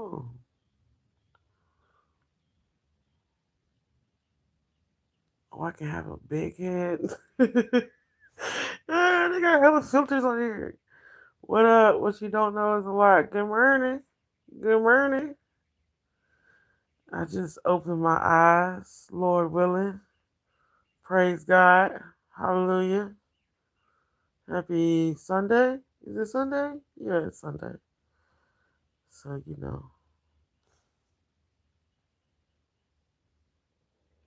Oh. Oh, I can have a big head. They got hella filters on here. What up? What you don't know is a lot. Good morning. Good morning. I just opened my eyes, Lord willing. Praise God. Hallelujah. Happy Sunday. Is it Sunday? Yeah, it's Sunday. So,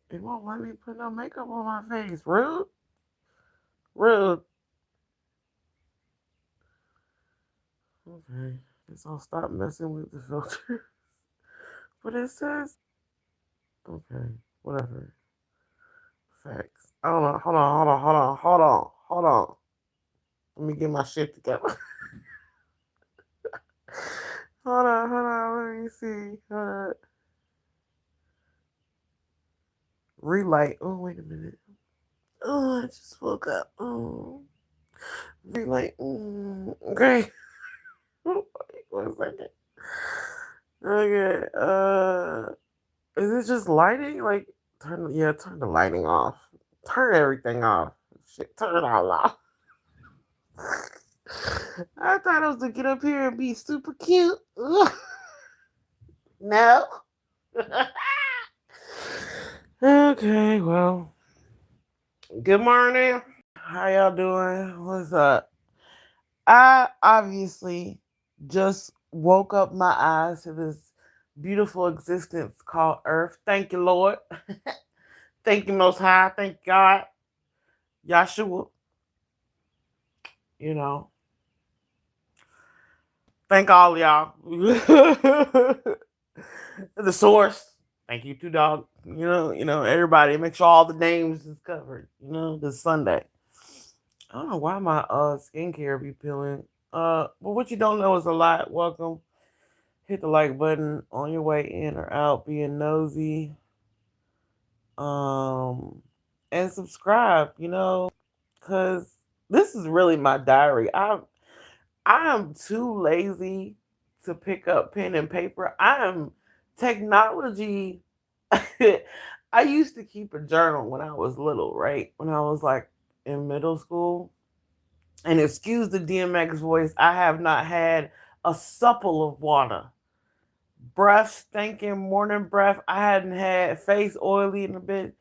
it won't let me put no makeup on my face. Rude. Rude. Okay. Guess I'll stop messing with the filter. But it says, okay, whatever. Facts. Hold on, hold on, hold on, hold on, hold on, hold on. Let me get my shit together. Hold on, let me see. Relight. Oh, wait a minute. Oh, I just woke up. Oh, relight. Okay. Wait 1 second. Okay. Is it just lighting? Like, turn the lighting off. Turn everything off. Shit, turn it all off. I thought I was to get up here and be super cute. No. Okay, well, good morning. How y'all doing? What's up? I obviously just woke up my eyes to this beautiful existence called Earth. Thank you, Lord. Thank you, Most High. Thank God. Yahshua. You know, thank all y'all. The source. Thank you too, dog. Everybody. Make sure all the names is covered. This Sunday. I don't know why my skincare be peeling. But what you don't know is a lot. Welcome. Hit the like button on your way in or out, being nosy. And subscribe, cause this is really my diary. I am too lazy to pick up pen and paper. I am technology. I used to keep a journal when I was little, right? When I was like in middle school. And excuse the DMX voice, I have not had a supple of water. Breath stinking, morning breath. I hadn't had face oily in a bit.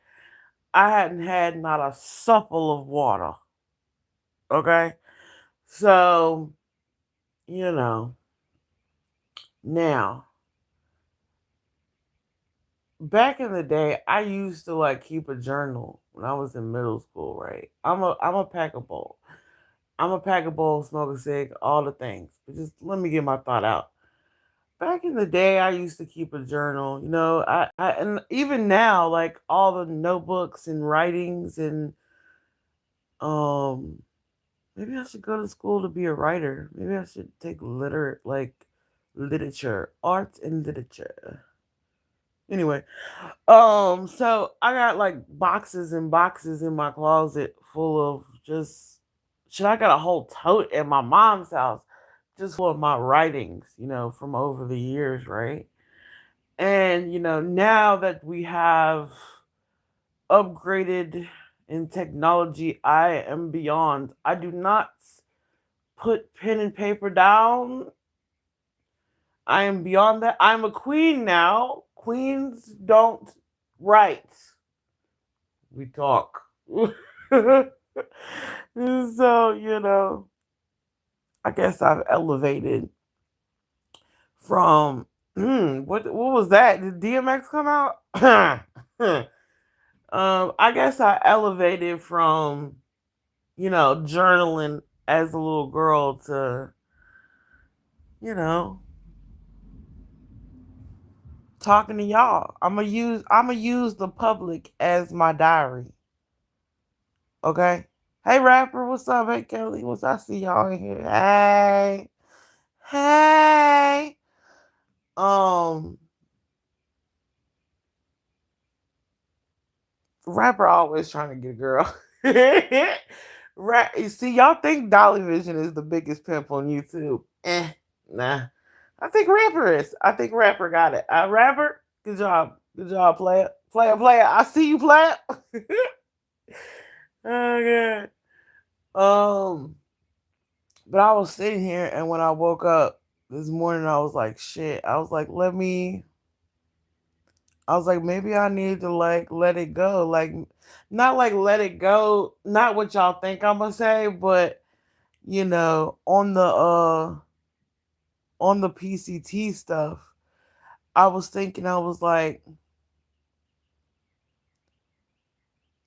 I hadn't had not a supple of water. Okay? So, you know, now, back in the day, I used to like keep a journal when I was in middle school, right? I'm a pack a bowl. I'm a pack a bowl, smoke a cig, all the things. But just let me get my thought out. Back in the day, I used to keep a journal. And even now, like all the notebooks and writings and um, maybe I should go to school to be a writer. Maybe I should take literature, art and literature. Anyway, so I got like boxes and boxes in my closet full of just shit. I got a whole tote at my mom's house just full of my writings, from over the years, right? And now that we have upgraded in technology, I am beyond. I do not put pen and paper down. I am beyond that. I'm a queen now. Queens don't write. We talk. So, I guess I've elevated from what was that? Did DMX come out? I guess I elevated from, journaling as a little girl to, you know, talking to y'all. I'm gonna use the public as my diary. Okay? Hey rapper, what's up? Hey Kelly, what's up? I see y'all in here. Hey. Hey. Um Rapper always trying to get a girl. Right. You see, y'all think Dolly Vision is the biggest pimp on YouTube. Nah. I think rapper is. I think rapper got it. Rapper, good job. Good job, player. Player, player. I see you, player. Oh god. But I was sitting here, and when I woke up this morning, I was like, shit. I was like, let me. I was like, maybe I need to like let it go, like not like let it go, not what y'all think I'm gonna say, but on the PCT stuff, I was thinking, I was like,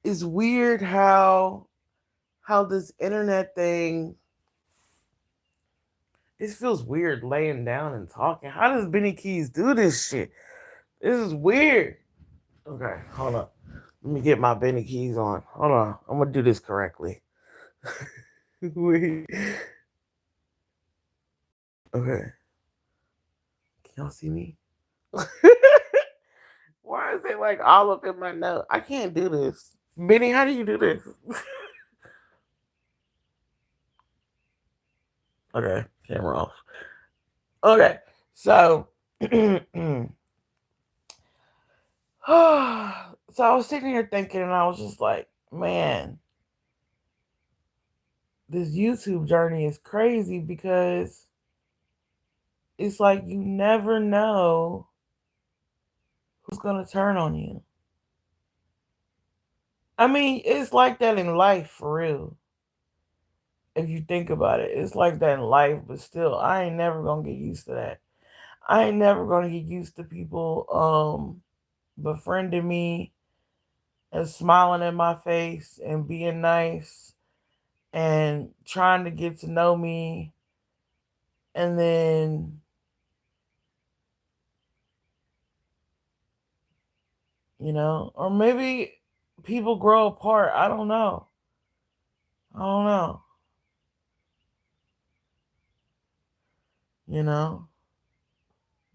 it's weird how this internet thing. It feels weird laying down and talking. How does Benny Keys do this shit? This is weird. Okay, hold up. Let me get my Benny Keys on. Hold on. I'm gonna do this correctly. Wait. Okay. Can y'all see me? Why is it like all up in my nose? I can't do this. Benny, how do you do this? Okay, camera off. Okay, so so I was sitting here thinking, and I was just like, man, this YouTube journey is crazy because it's like you never know who's gonna turn on you. I mean, it's like that in life for real. If you think about it, it's like that in life, but still, I ain't never gonna get used to that. I ain't never gonna get used to people befriending me and smiling in my face and being nice and trying to get to know me, and then or maybe people grow apart. I don't know. I don't know. You know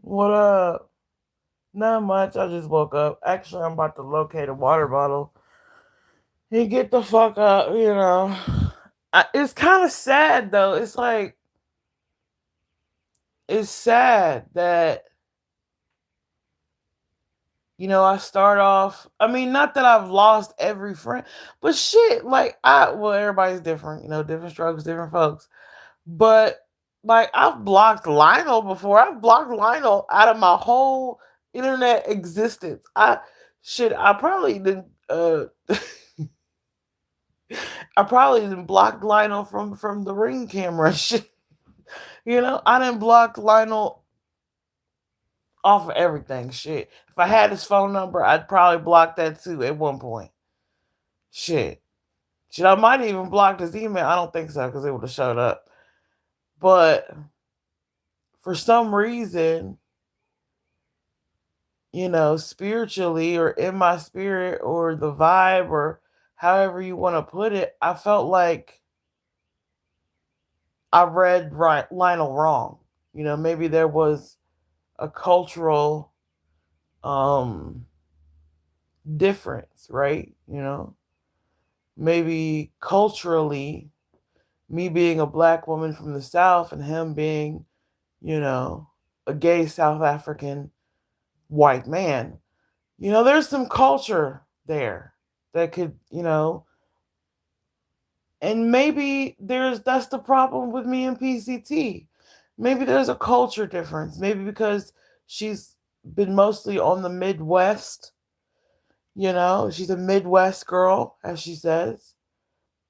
what up? Not much. I just woke up. Actually, I'm about to locate a water bottle and get the fuck up. It's kind of sad though. It's like it's sad that I start off. I mean, not that I've lost every friend, but shit, like everybody's different. Different strokes, different folks. But like I've blocked Lionel before. I've blocked Lionel out of my whole internet existence. I probably didn't. I probably didn't block Lionel from the Ring camera. Shit, I didn't block Lionel off of everything. Shit, if I had his phone number, I'd probably block that too at one point. Shit, I might have even blocked his email. I don't think so because it would have showed up. But for some reason, spiritually or in my spirit or the vibe or however you want to put it, I felt like I read Lionel wrong. Maybe there was a cultural um difference, right? Maybe culturally, me being a black woman from the South and him being, a gay South African white man. There's some culture there that could, and maybe that's the problem with me and PCT. Maybe there's a culture difference. Maybe because she's been mostly on the Midwest, she's a Midwest girl, as she says.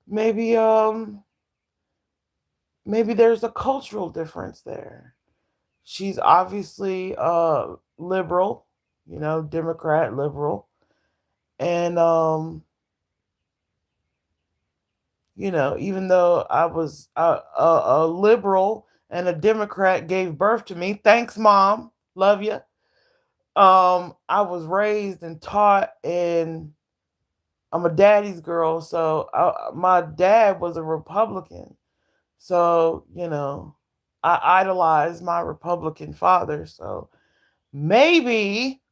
Maybe maybe there's a cultural difference there. She's obviously liberal, Democrat liberal. And even though I was a liberal and a Democrat gave birth to me, thanks mom, love you. I was raised and taught, and I'm a daddy's girl, so my dad was a Republican. So, I idolized my Republican father. So maybe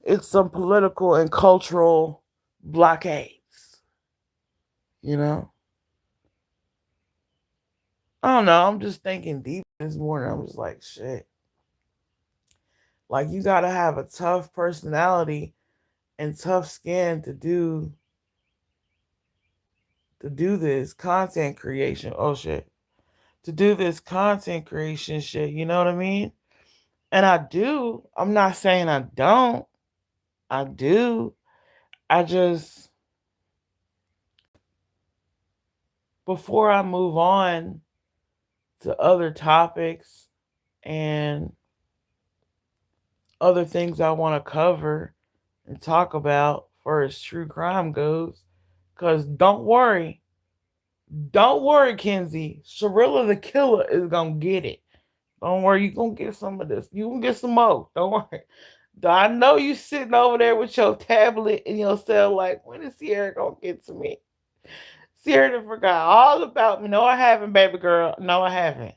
it's some political and cultural blockades, you know? I don't know. I'm just thinking deep this morning. I'm just like, shit. Like you gotta have a tough personality and tough skin to do this content creation. Oh shit. To do this content creation shit, you know what I mean? And I do. I'm not saying I don't. I do. I just, before I move on to other topics and other things I want to cover and talk about for as true crime goes, because don't worry, Kenzie. Sharilla the Killer is gonna get it. Don't worry, you gonna get some of this. You gonna get some more. Don't worry. I know you sitting over there with your tablet and your cell like, when is Sierra gonna get to me? Sierra done forgot all about me. No, I haven't, baby girl. No, I haven't.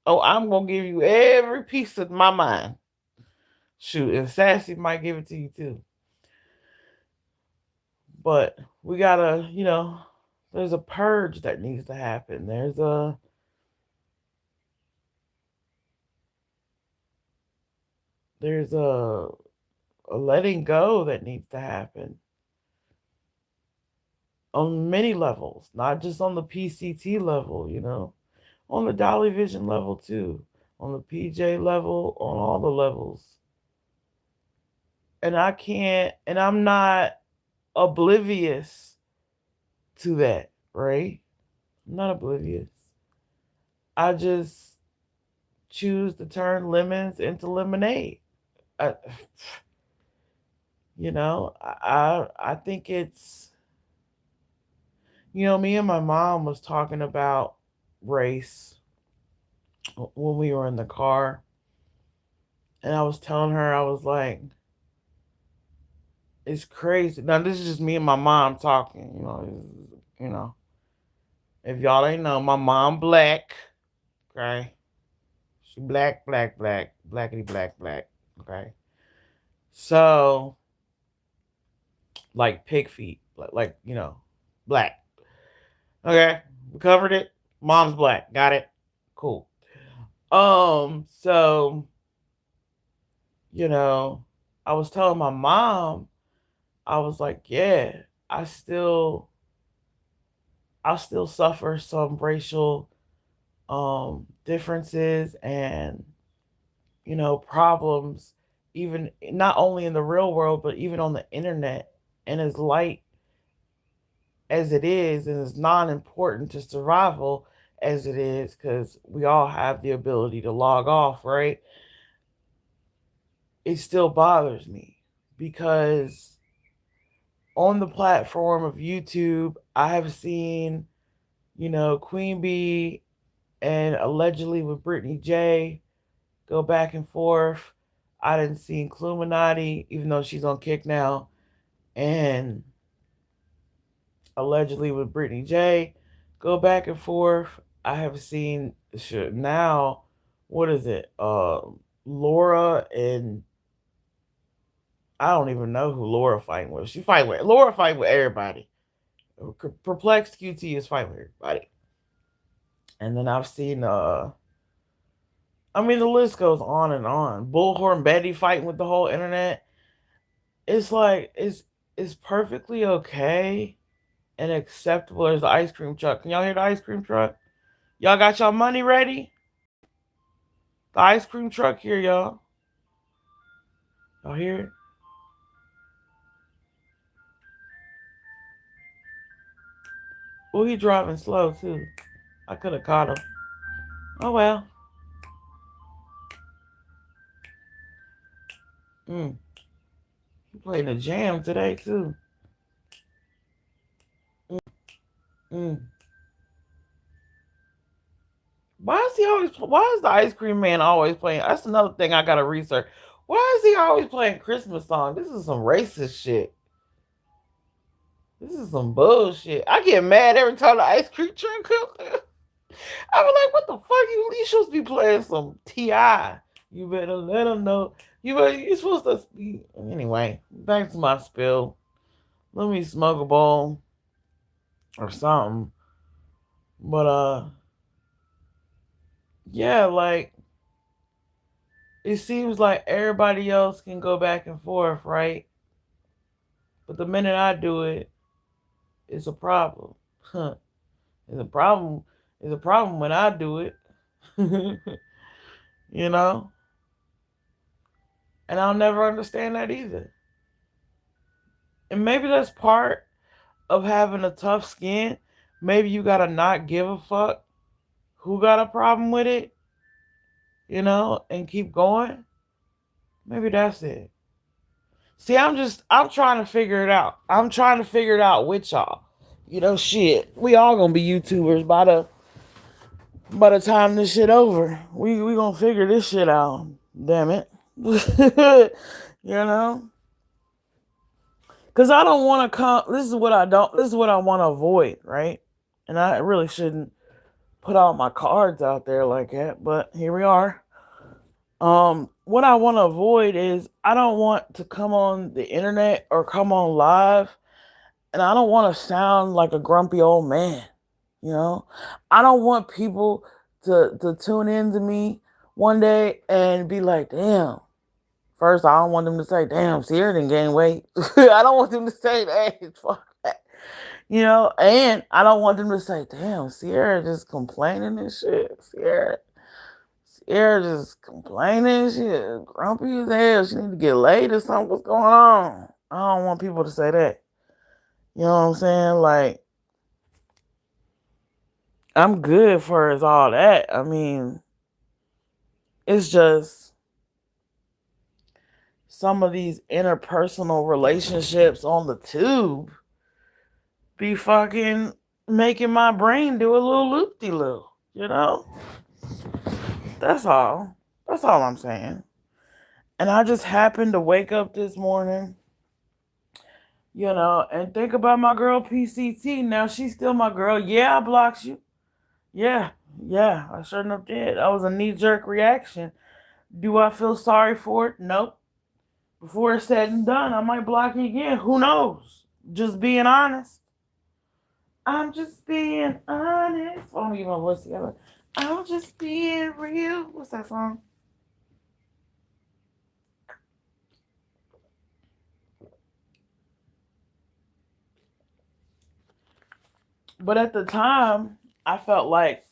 Oh, I'm gonna give you every piece of my mind. Shoot, and Sassy might give it to you too. But we gotta, there's a purge that needs to happen. There's a letting go that needs to happen on many levels, not just on the PCT level, on the Dolly Vision level too, on the PJ level, on all the levels. And I'm not oblivious to that, right? I'm not oblivious. I just choose to turn lemons into lemonade. I, I think it's, me and my mom was talking about race when we were in the car, and I was telling her, I was like, it's crazy. Now this is just me and my mom talking. You know, if y'all ain't know, my mom black. Okay, she black, black, black, blackity black, black. Okay, so like pig feet, like black. Okay, we covered it. Mom's black. Got it. Cool. So you know, I was telling my mom, I was like, yeah, I still I still suffer some racial differences and problems, even not only in the real world but even on the internet. And as light as it is and as non-important to survival as it is, because we all have the ability to log off, right? It still bothers me because on the platform of YouTube I have seen Queen Bee and allegedly with Brittany J go back and forth. I didn't see Illuminati, even though she's on kick now, and allegedly with Brittany J go back and forth. I have seen now. What is it? Laura and I don't even know who Laura fighting with. She fight with Laura fight with everybody. Perplexed QT is fighting with everybody. And then I've seen I mean, the list goes on and on. Bullhorn Betty fighting with the whole internet. It's like it's perfectly okay and acceptable as the ice cream truck. Can y'all hear the ice cream truck? Y'all got y'all money ready? The ice cream truck here, y'all. Y'all hear it? Oh, he driving slow too. I could have caught him. Oh well. Mm. He playing the jam today too. Mm. Mm. Why is the ice cream man always playing? That's another thing I gotta research. Why is he always playing Christmas songs? This is some racist shit. This is some bullshit. I get mad every time the ice cream truck comes. I was like, what the fuck? You supposed to be playing some T.I. You better let them know. You supposed to be. Anyway, back to my spill. Let me smoke a bowl or something. But yeah, like it seems like everybody else can go back and forth, right? But the minute I do it, it's a problem. Huh. It's a problem. It's a problem when I do it. you know? And I'll never understand that either. And maybe that's part of having a tough skin. Maybe you gotta not give a fuck who got a problem with it, and keep going. Maybe that's it. See, I'm trying to figure it out. I'm trying to figure it out with y'all. Shit. We all gonna be YouTubers by the time this shit over. We gonna figure this shit out. Damn it. you know? Cause I don't wanna come this is what I wanna avoid, right? And I really shouldn't put all my cards out there like that, but here we are. What I want to avoid is I don't want to come on the internet or come on live, and I don't want to sound like a grumpy old man. You know, I don't want people to tune in to me one day and be like, "Damn." First, I don't want them to say, "Damn, Sierra didn't gain weight." I don't want them to say that. Fuck that. And I don't want them to say, "Damn, Sierra just complaining and shit." Sierra just complaining. She is grumpy as hell. She need to get laid or something. What's going on? I don't want people to say that. You know what I'm saying? Like, I'm good for as all that. I mean, it's just some of these interpersonal relationships on the tube be fucking making my brain do a little loop-de-loop, That's all. That's all I'm saying. And I just happened to wake up this morning, and think about my girl PCT. Now she's still my girl. Yeah, I blocked you. Yeah, I sure enough did. That was a knee-jerk reaction. Do I feel sorry for it? Nope. Before it's said and done, I might block you again. Who knows? Just being honest. I'm just being honest. I don't get my voice together. I'm just being real. What's that song? But at the time, I felt like,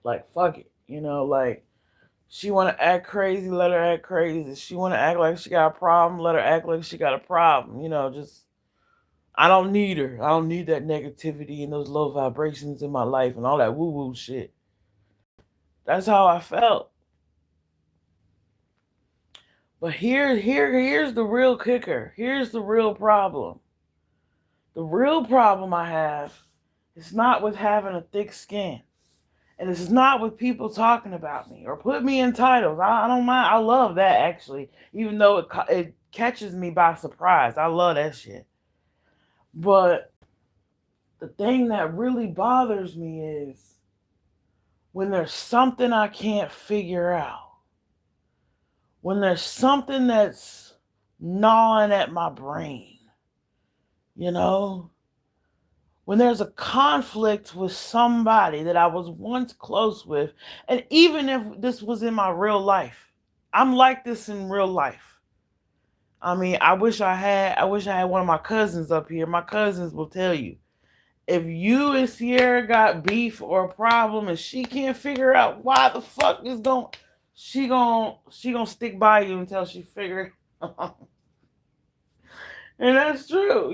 like fuck it. Like she wanna act crazy, let her act crazy. She wanna act like she got a problem, let her act like she got a problem. Just I don't need her. I don't need that negativity and those low vibrations in my life and all that woo woo shit. That's how I felt. But here's the real kicker. Here's the real problem. The real problem I have is not with having a thick skin. And it's not with people talking about me or put me in titles. I don't mind. I love that, actually. Even though it catches me by surprise. I love that shit. But the thing that really bothers me is when there's something I can't figure out. When there's something that's gnawing at my brain. When there's a conflict with somebody that I was once close with, and even if this was in my real life, I'm like this in real life. I mean, I wish I had one of my cousins up here. My cousins will tell you, if you and Sierra got beef or a problem and she can't figure out why the fuck is going, she gonna stick by you until she figure it out. And that's true,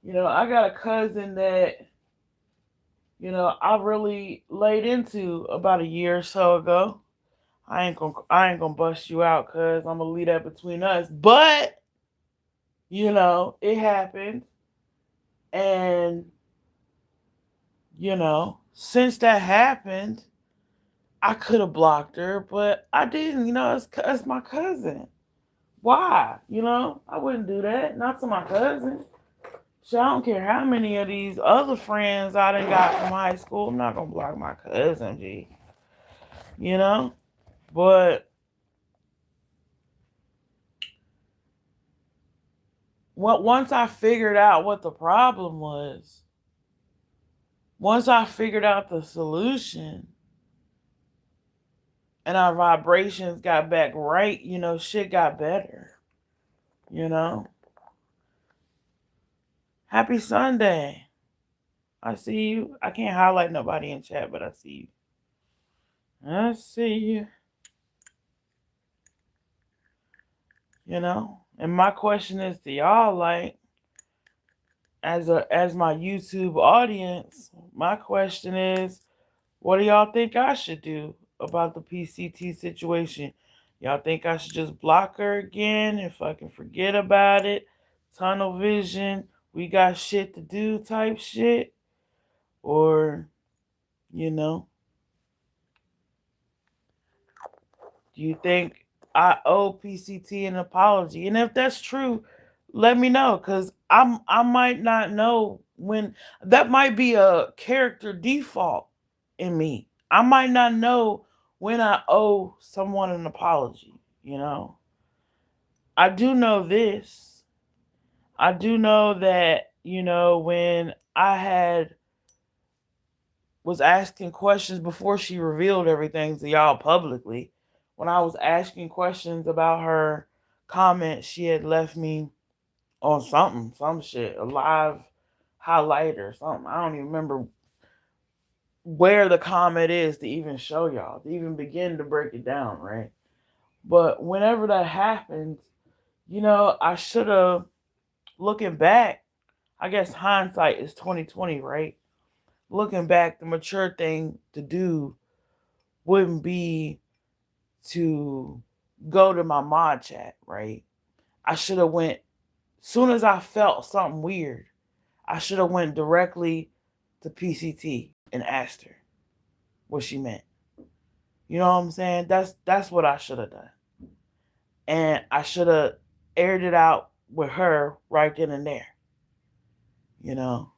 I got a cousin that, I really laid into about a year or so ago. I ain't gonna bust you out, cuz I'm gonna leave that between us. But, it happened. And, since that happened, I could have blocked her, but I didn't, it's my cousin. Why? I wouldn't do that. Not to my cousin. So I don't care how many of these other friends I done got from high school. I'm not gonna block my cousin, G. But once I figured out what the problem was, once I figured out the solution, and our vibrations got back right, shit got better. You know? Happy Sunday. I see you. I can't highlight nobody in chat, but I see you. I see you. And my question is to y'all, like, as my YouTube audience, my question is, what do y'all think I should do about the PCT situation? Y'all think I should just block her again and fucking forget about it? Tunnel vision, we got shit to do type shit? Or, you know, do you think I owe PCT an apology? And if that's true, let me know, because I might not know when. That might be a character default in me. I might not know when I owe someone an apology. I do know this. I do know that when I had was asking questions before she revealed everything to y'all publicly. When I was asking questions about her comment she had left me on some shit, a live highlight or something. I don't even remember where the comment is to even show y'all, to even begin to break it down, right? But whenever that happened, I should have, looking back, I guess hindsight is 2020, right? Looking back, the mature thing to do wouldn't be to go to my mod chat, right? I should have went, soon as I felt something weird, I should have went directly to PCT and asked her what she meant. You know what I'm saying? That's what I should have done. And I should have aired it out with her right then and there. You know?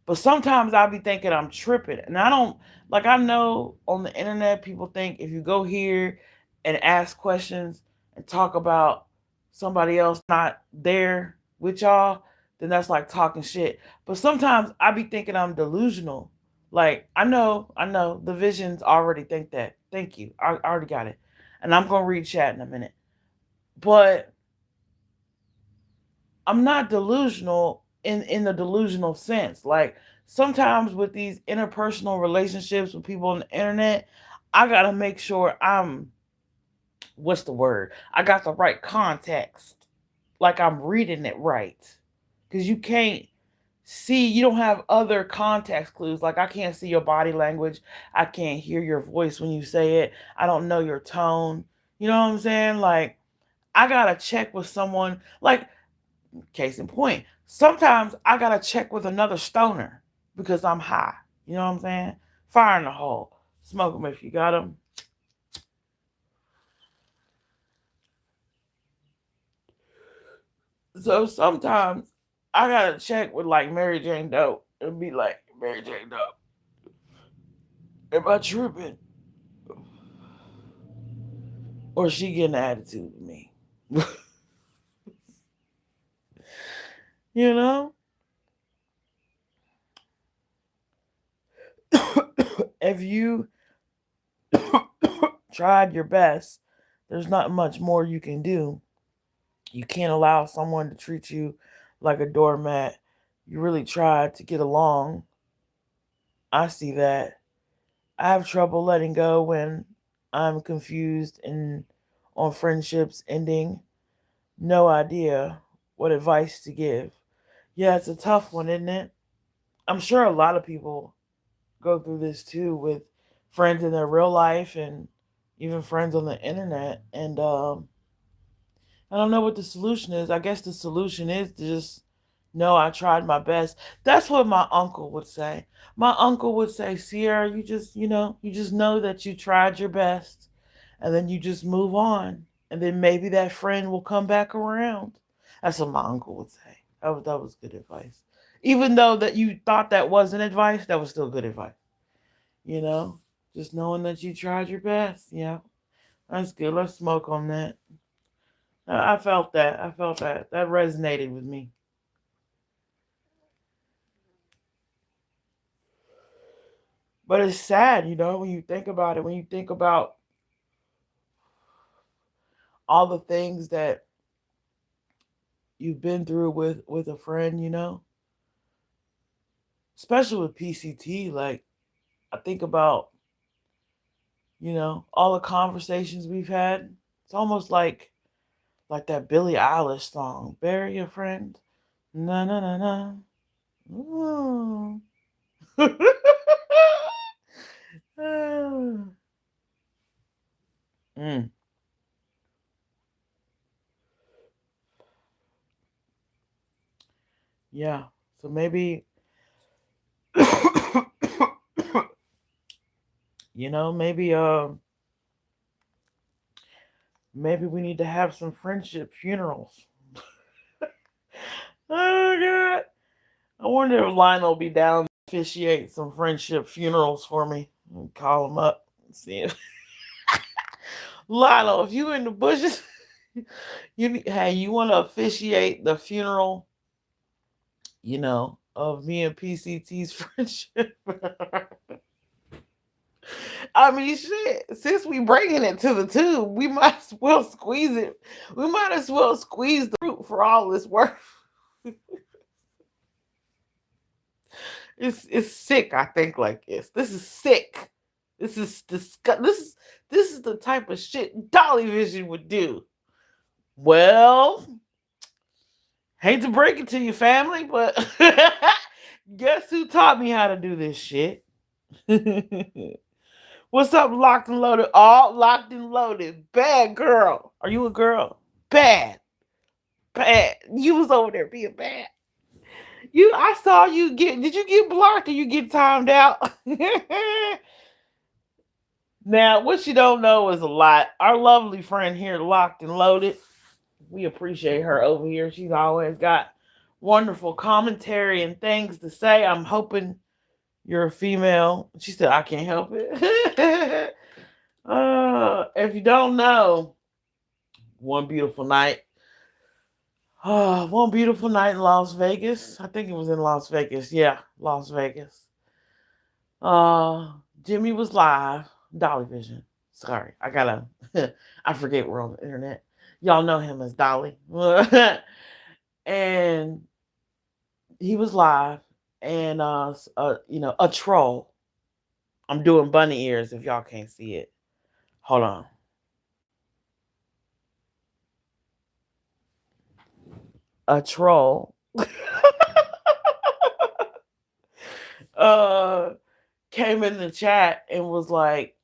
But sometimes I'll be thinking I'm tripping. And I don't, like, I know on the internet people think if you go here and ask questions and talk about somebody else not there with y'all, then that's like talking shit. But sometimes I be thinking I'm delusional. Like, I know, the visions already think that. Thank you. I already got it. And I'm going to read chat in a minute. But I'm not delusional in the delusional sense. Like, sometimes with these interpersonal relationships with people on the internet, I gotta make sure what's the word? I got the right context. Like, I'm reading it right. Because you can't see, you don't have other context clues. Like, I can't see your body language. I can't hear your voice when you say it. I don't know your tone. You know what I'm saying? Like, I gotta check with someone. Like, case in point, sometimes I gotta check with another stoner because I'm high. You know what I'm saying? Fire in the hole. Smoke them if you got them. So sometimes I gotta check with like Mary Jane Doe and be like, Mary Jane Doe, am I tripping? Or she getting an attitude with me. you know? If you tried your best, there's not much more you can do. You can't allow someone to treat you like a doormat. You really tried to get along. I see that. I have trouble letting go when I'm confused and on friendships ending. No idea what advice to give. Yeah, it's a tough one, isn't it? I'm sure a lot of people go through this too with friends in their real life and even friends on the internet. And I don't know what the solution is. I guess the solution is to just know I tried my best. That's what my uncle would say. My uncle would say, Sierra, you just know that you tried your best and then you just move on. And then maybe that friend will come back around. That's what my uncle would say. That was good advice. Even though that you thought that wasn't advice, that was still good advice. You know? Just knowing that you tried your best. Yeah. That's good. Let's smoke on that. I felt that. I felt that. That resonated with me. But it's sad, when you think about it, when you think about all the things that you've been through with a friend, especially with PCT. Like, I think about, all the conversations we've had. It's almost like that Billie Eilish song, "Bury Your Friend." Na na na na. Ooh. Mm, yeah. So maybe, maybe maybe we need to have some friendship funerals. Oh God. I wonder if Lionel will be down to officiate some friendship funerals for me. I'll call him up and see if Lionel, if you in the bushes, hey, you want to officiate the funeral, of me and PCT's friendship. I mean, shit. Since we bringing it to the tube, we might as well squeeze it. We might as well squeeze the fruit for all it's worth. It's sick. I think like this. This is sick. This is disgust. This is the type of shit Dolly Vision would do. Well, hate to break it to you, family, but guess who taught me how to do this shit? What's up, locked and loaded? All locked and loaded. Bad girl. Are you a girl? Bad. Bad. You was over there being bad. I saw you did you get blocked or you get timed out? Now, what you don't know is a lot. Our lovely friend here, locked and loaded. We appreciate her over here. She's always got wonderful commentary and things to say. I'm hoping you're a female. She said, I can't help it. If you don't know, one beautiful night. One beautiful night in Las Vegas. I think it was in Las Vegas. Yeah, Las Vegas. Uh, Jimmy was live. Dolly Vision. Sorry, I gotta. I forget we're on the internet. Y'all know him as Dolly. And he was live, and a troll. I'm doing bunny ears if y'all can't see it. Hold on. A troll uh came in the chat and was like,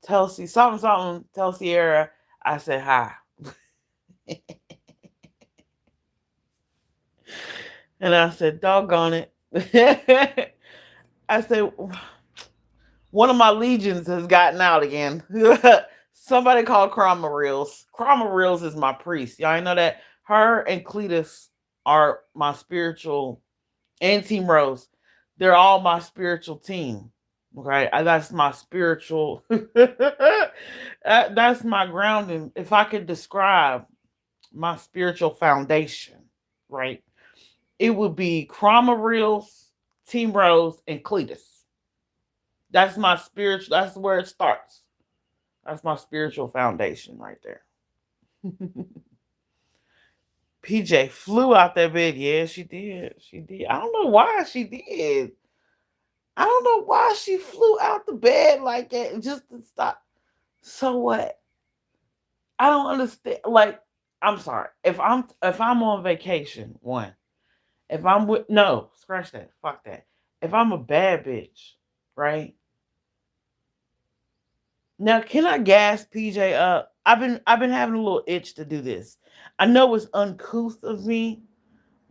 tell something, tell Cierra I said hi. And I said, doggone it. I said, one of my legions has gotten out again. Somebody called Krama Reels. Krama Reels is my priest. Y'all know that? Her and Cletus are my spiritual, and Team Rose. They're all my spiritual team. Okay. That's my spiritual. That's my grounding. If I could describe my spiritual foundation, right? It would be Krama Reels, Team Rose, and Cletus. That's my spiritual, that's where it starts. That's my spiritual foundation right there. PJ flew out that bed. Yeah, she did. She did. I don't know why she did. I don't know why she flew out the bed like that just to stop. So what? I don't understand. Like, I'm sorry. If I'm on vacation, one. If I'm with no, scratch that. Fuck that. If I'm a bad bitch, right? Now, can I gas PJ up? I've been having a little itch to do this. I know it's uncouth of me,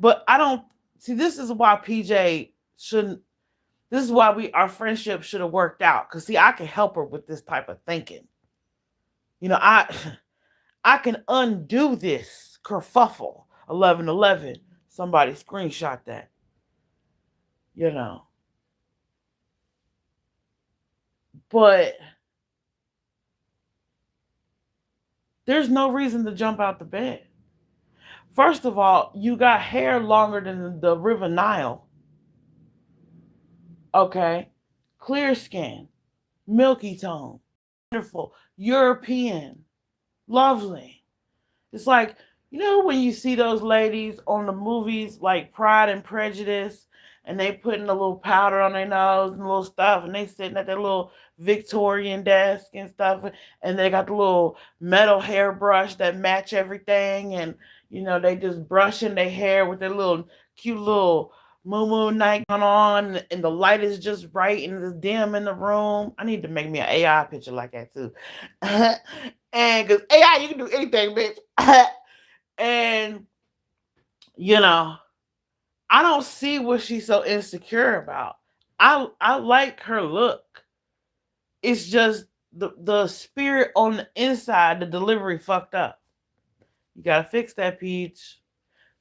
but I don't see this is why PJ shouldn't this is why our friendship should have worked out. Cause see, I can help her with this type of thinking. I I can undo this kerfuffle. 1111. Somebody screenshot that. You know. But there's no reason to jump out the bed. First of all, you got hair longer than the River Nile. Okay. clear skin, milky tone, wonderful, European, lovely. It's like, you know, when you see those ladies on the movies like Pride and Prejudice, and they putting a little powder on their nose and little stuff, and they sitting at their little Victorian desk and stuff, and they got the little metal hairbrush that match everything, and you know they just brushing their hair with their little cute little moo night going on, and the light is just right and it's dim in the room. I need to make me an AI picture like that too. And because AI, you can do anything, bitch. And you know, I don't see what she's so insecure about. I like her look. It's just the spirit on the inside, the delivery fucked up. You gotta fix that, Peach.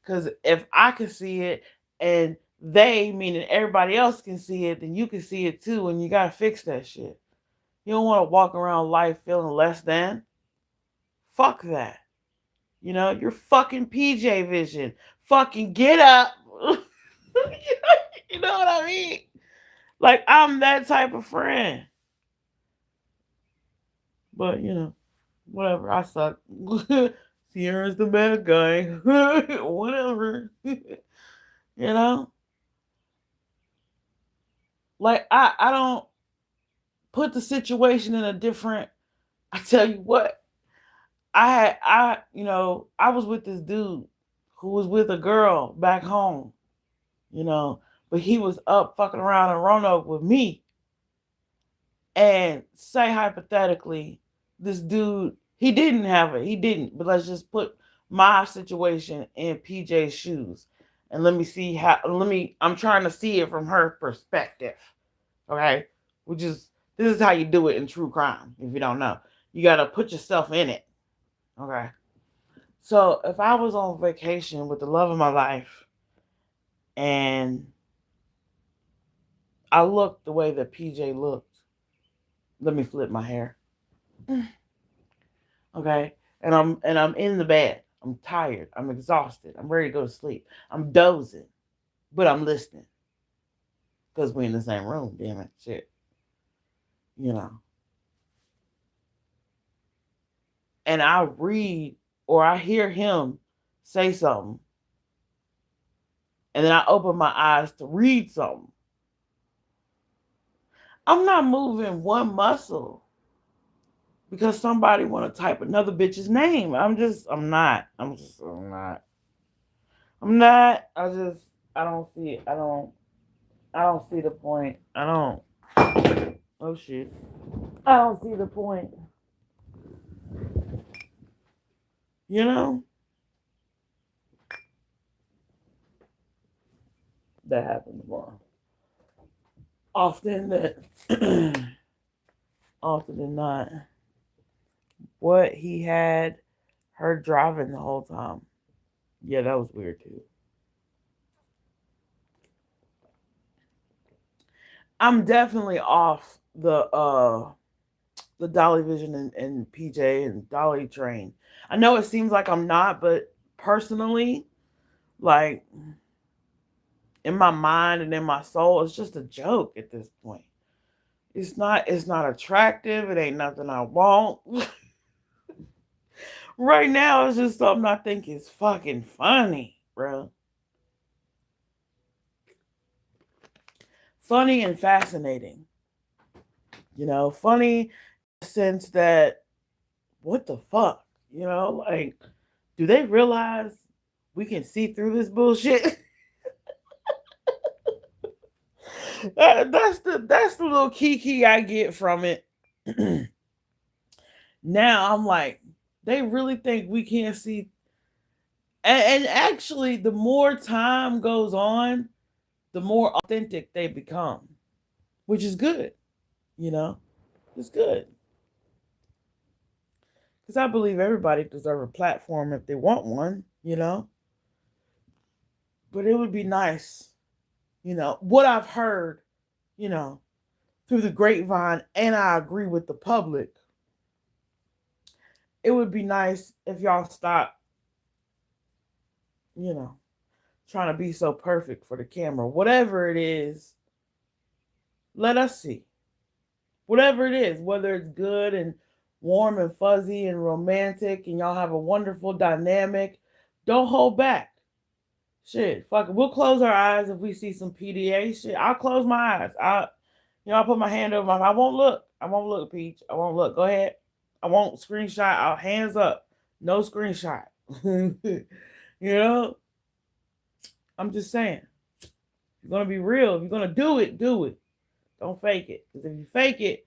Because if I can see it and they, meaning everybody else, can see it, then you can see it too, and you gotta fix that shit. You don't want to walk around life feeling less than. Fuck that. You know, you're fucking PJ Vision. Fucking get up. You know what I mean? Like, I'm that type of friend. But, you know, whatever. I suck. Sierra's the bad guy. Whatever. You know? Like, I don't put the situation in a different. I tell you what. I was with this dude who was with a girl back home, you know, but he was up fucking around in Roanoke with me. And say hypothetically, this dude, he didn't have it. He didn't. But let's just put my situation in PJ's shoes. And let me see I'm trying to see it from her perspective. Okay? This is how you do it in true crime, if you don't know. You got to put yourself in it. Okay? So if I was on vacation with the love of my life and I looked the way that PJ looked, let me flip my hair. Okay? And I'm in the bed. I'm tired. I'm exhausted. I'm ready to go to sleep. I'm dozing. But I'm listening. Because we're in the same room, damn it. Shit. You know. And I read or I hear him say something. And then I open my eyes to read something. I'm not moving one muscle because somebody want to type another bitch's name. I'm not. I don't see it. I don't see the point. Oh shit. I don't see the point. You know? That happens more often than often than not. What he had her driving the whole time. Yeah, that was weird too. I'm definitely off the Dolly Vision and PJ and Dolly train. I know it seems like I'm not, but personally, like in my mind and in my soul, it's just a joke at this point. It's not attractive. It ain't nothing I want. Right now, it's just something I think is fucking funny, bro. Funny and fascinating. You know, funny in the sense that, what the fuck? You know, like, do they realize we can see through this bullshit? That's the little kiki I get from it. Now I'm like, they really think we can't see. And actually, the more time goes on, the more authentic they become, which is good. You know, it's good. Because I believe everybody deserves a platform if they want one, you know. But it would be nice, you know, what I've heard, you know, through the grapevine, and I agree with the public. It would be nice if y'all stop, you know, trying to be so perfect for the camera. Whatever it is, let us see. Whatever it is, whether it's good and warm and fuzzy and romantic and y'all have a wonderful dynamic, don't hold back. Shit, fuck it. We'll close our eyes if we see some PDA shit. I'll close my eyes. I'll put my hand over my. I won't look. I won't look, Peach. I won't look. Go ahead. I won't screenshot. I'll hands up. No screenshot. you know. I'm just saying. If you're gonna be real, if you're gonna do it, do it. Don't fake it. Because if you fake it,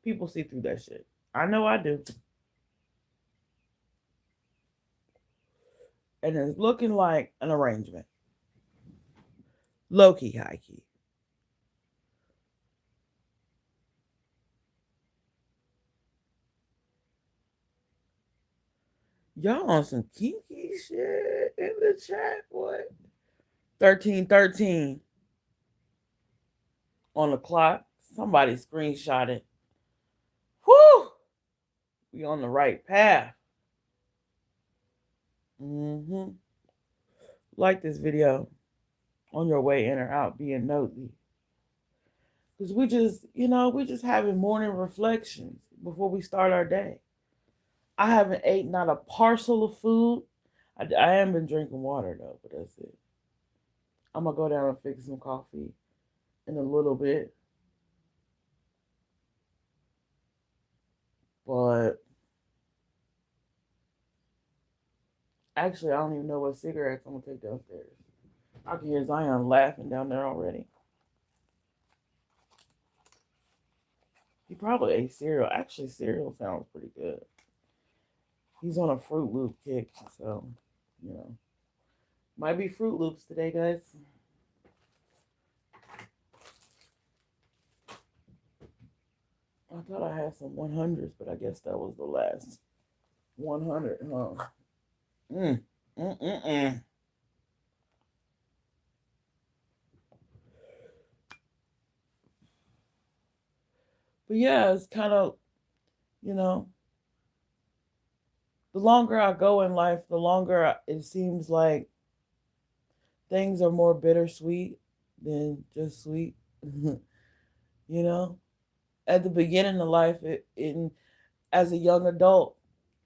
people see through that shit. I know I do. And it's looking like an arrangement. Low key, high key. Y'all on some kinky shit in the chat, boy. 1313 on the clock. Somebody screenshot it. Whew! We on the right path. Like this video on your way in or out being nosy. Because we just having morning reflections before we start our day. I haven't ate not a parcel of food. I haven't been drinking water though, but that's it. I'm gonna go down and fix some coffee in a little bit. But actually, I don't even know what cigarettes I'm gonna take downstairs. I can hear Zion laughing down there already. He probably ate cereal. Actually, cereal sounds pretty good. He's on a Fruit Loop kick, so, might be Fruit Loops today, guys. I thought I had some 100s, but I guess that was the last 100, huh? But yeah, it's kind of, the longer I go in life, the longer it seems like things are more bittersweet than just sweet. At the beginning of life, as a young adult,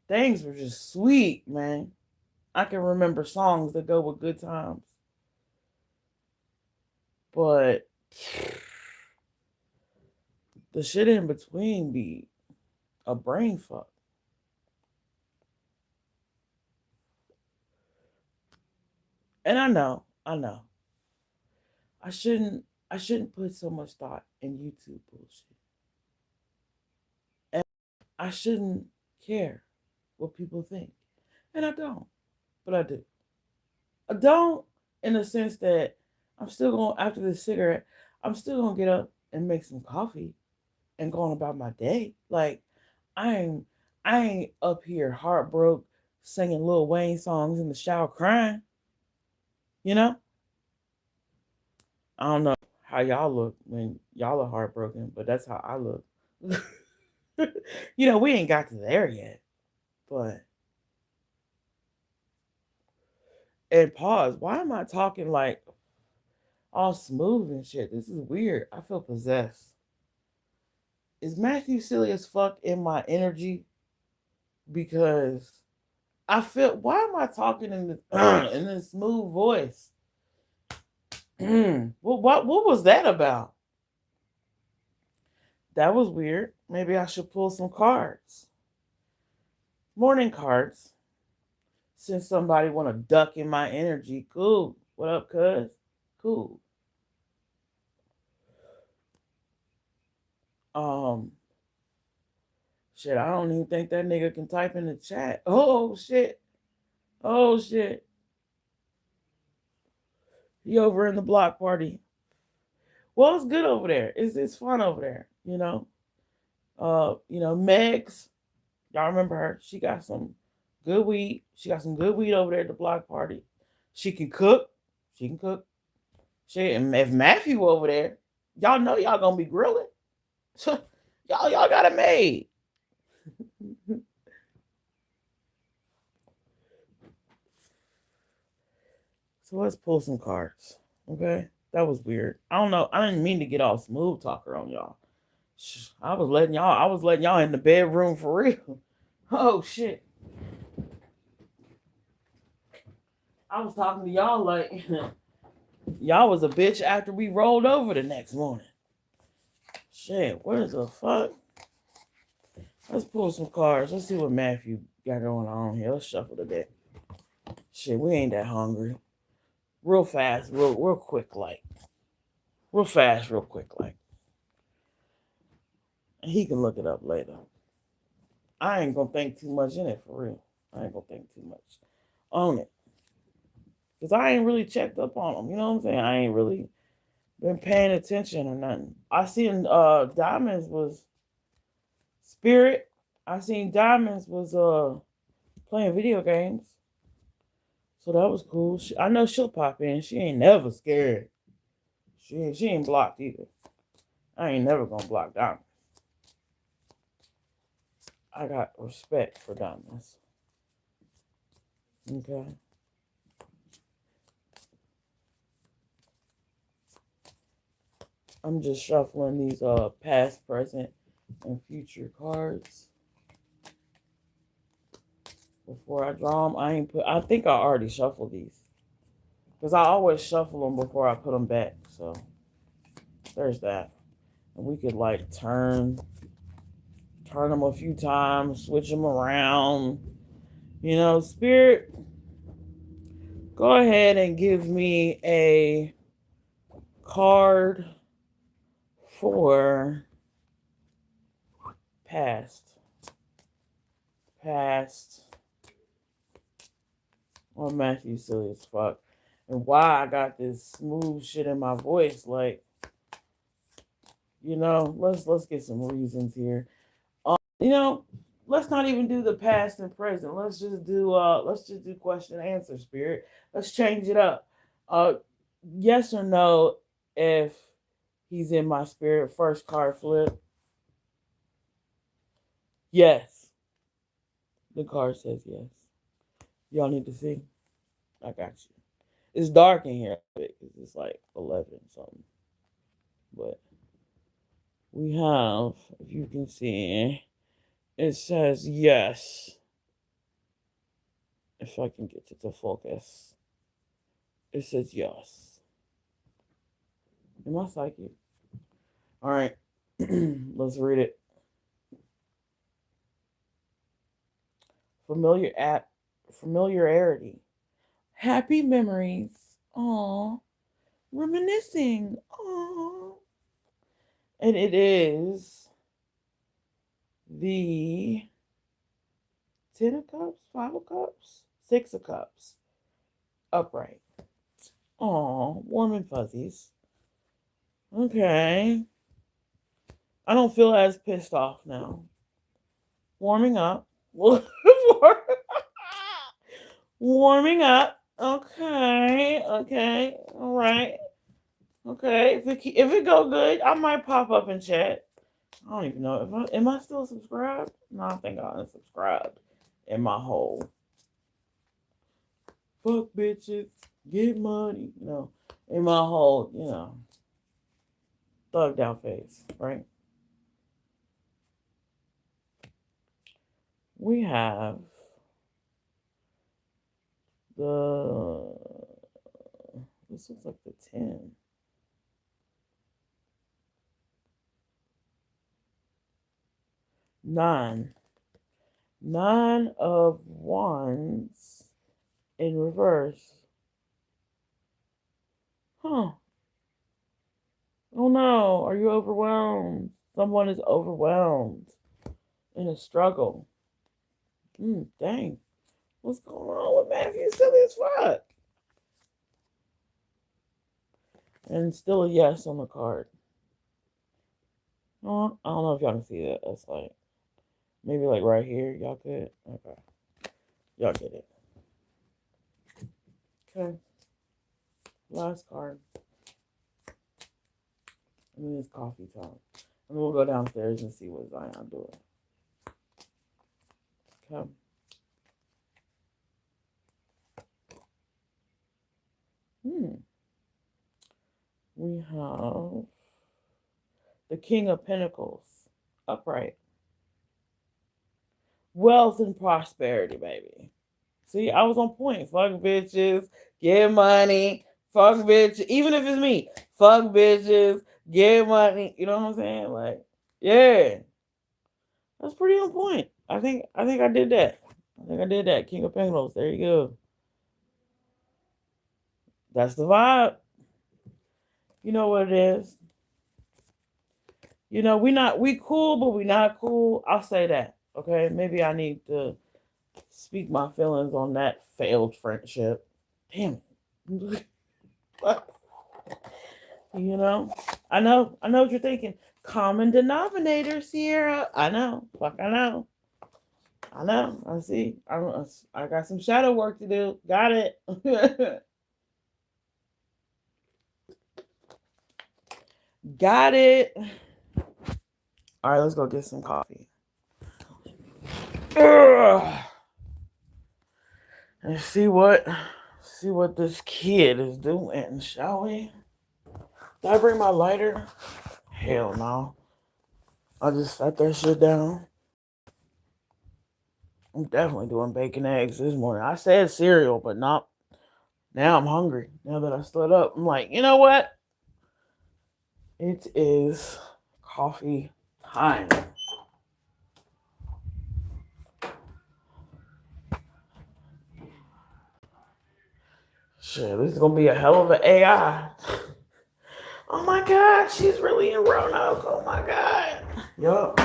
things were just sweet, man. I can remember songs that go with good times. But the shit in between be a brain fuck. And I know. I shouldn't put so much thought in YouTube bullshit. And I shouldn't care what people think. And I don't. But I do. I don't in the sense that I'm still going, after this cigarette, I'm still going to get up and make some coffee and go on about my day. Like, I ain't up here heartbroken singing Lil Wayne songs in the shower crying. I don't know how y'all look when y'all are heartbroken, but that's how I look. We ain't got to there yet. But and pause. Why am I talking like all smooth and shit? This is weird. I feel possessed. Is Matthew silly as fuck in my energy? Because I feel. Why am I talking in this in this smooth voice? What was that about? That was weird. Maybe I should pull some cards. Morning cards. Since somebody want to duck in my energy, cool. What up, cuz? Cool. Shit, I don't even think that nigga can type in the chat. Oh shit. He over in the block party. Well, it's good over there. It's fun over there, Megs, y'all remember her? She got some good weed. She got some good weed over there at the block party. She can cook. Shit, and if Matthew over there, y'all know y'all gonna be grilling. y'all got it made. So let's pull some cards. Okay? That was weird. I don't know. I didn't mean to get all smooth talker on y'all. I was letting y'all in the bedroom for real. Oh shit. I was talking to y'all like y'all was a bitch after we rolled over the next morning. Shit, where the fuck? Let's pull some cards. Let's see what Matthew got going on here. Let's shuffle the deck. Shit, we ain't that hungry. Real fast, real quick, like. Real fast, real quick, like. He can look it up later. I ain't gonna think too much in it for real. I ain't gonna think too much on it. Cause I ain't really checked up on them. You know what I'm saying? I ain't really been paying attention or nothing. I seen Diamonds was Spirit. I seen Diamonds was playing video games. So that was cool. I know she'll pop in. She ain't never scared. She ain't blocked either. I ain't never gonna block Diamonds. I got respect for Diamonds. Okay. I'm just shuffling these past, present, and future cards before I draw them. I think I already shuffled these because I always shuffle them before I put them back. So there's that. And we could like turn them a few times, switch them around. You know, Spirit, go ahead and give me a card for past. Oh, Matthew silly as fuck. And why I got this smooth shit in my voice, like, you know, let's get some reasons here. You know, let's not even do the past and present. Let's just do question and answer, Spirit. Let's change it up. Yes or no if he's in my spirit. First card flip. Yes. The card says yes. Y'all need to see. I got you. It's dark in here because it's like 11 something. But we have, if you can see, it says yes. If I can get it to focus, it says yes. Am I psychic? All right, let's read it. Familiarity. Happy memories. Aw. Reminiscing. Aw. And it is the 10 of cups, 5 of cups, 6 of cups. Upright. Aw, warm and fuzzies. Okay. I don't feel as pissed off now. Warming up. Warming up. Okay. All right. Okay. If it go good, I might pop up and chat. I don't even know. Am I still subscribed? No, I think I unsubscribed in my whole fuck bitches, get money. In my whole, thugged out face, right? We have this looks like the 10. 9. 9 of wands in reverse. Huh. Oh no, are you overwhelmed? Someone is overwhelmed in a struggle. Dang. What's going on with Matthew? Silly as fuck. And still a yes on the card. Oh, I don't know if y'all can see that. That's like, maybe like right here. Y'all could? Okay. Y'all get it. Okay. Last card. And then it's coffee time. And we'll go downstairs and see what Zion doing. Okay. We have The King of Pentacles. Upright. Wealth and prosperity, baby. See, I was on point. Fuck bitches, get money. Fuck bitches, even if it's me. Fuck bitches, get money. You know what I'm saying? Like, yeah, that's pretty on point. I think I did that. I think I did that. King of Pentacles. There you go. That's the vibe. You know what it is. You know, we cool, but we not cool. I'll say that. Okay. Maybe I need to speak my feelings on that failed friendship. Damn it. You know? I know what you're thinking. Common denominator, Sierra. I know. Fuck, I know. I see. I got some shadow work to do. Got it. Got it. All right, let's go get some coffee. Ugh. And see what this kid is doing, shall we? Did I bring my lighter? Hell no. I just set that shit down. I'm definitely doing bacon eggs this morning. I said cereal, but not. Now I'm hungry. Now that I stood up, I'm like, you know what? It is coffee time. Shit, this is gonna be a hell of an AI. Oh my God, she's really in Roanoke. Oh my God. Yup.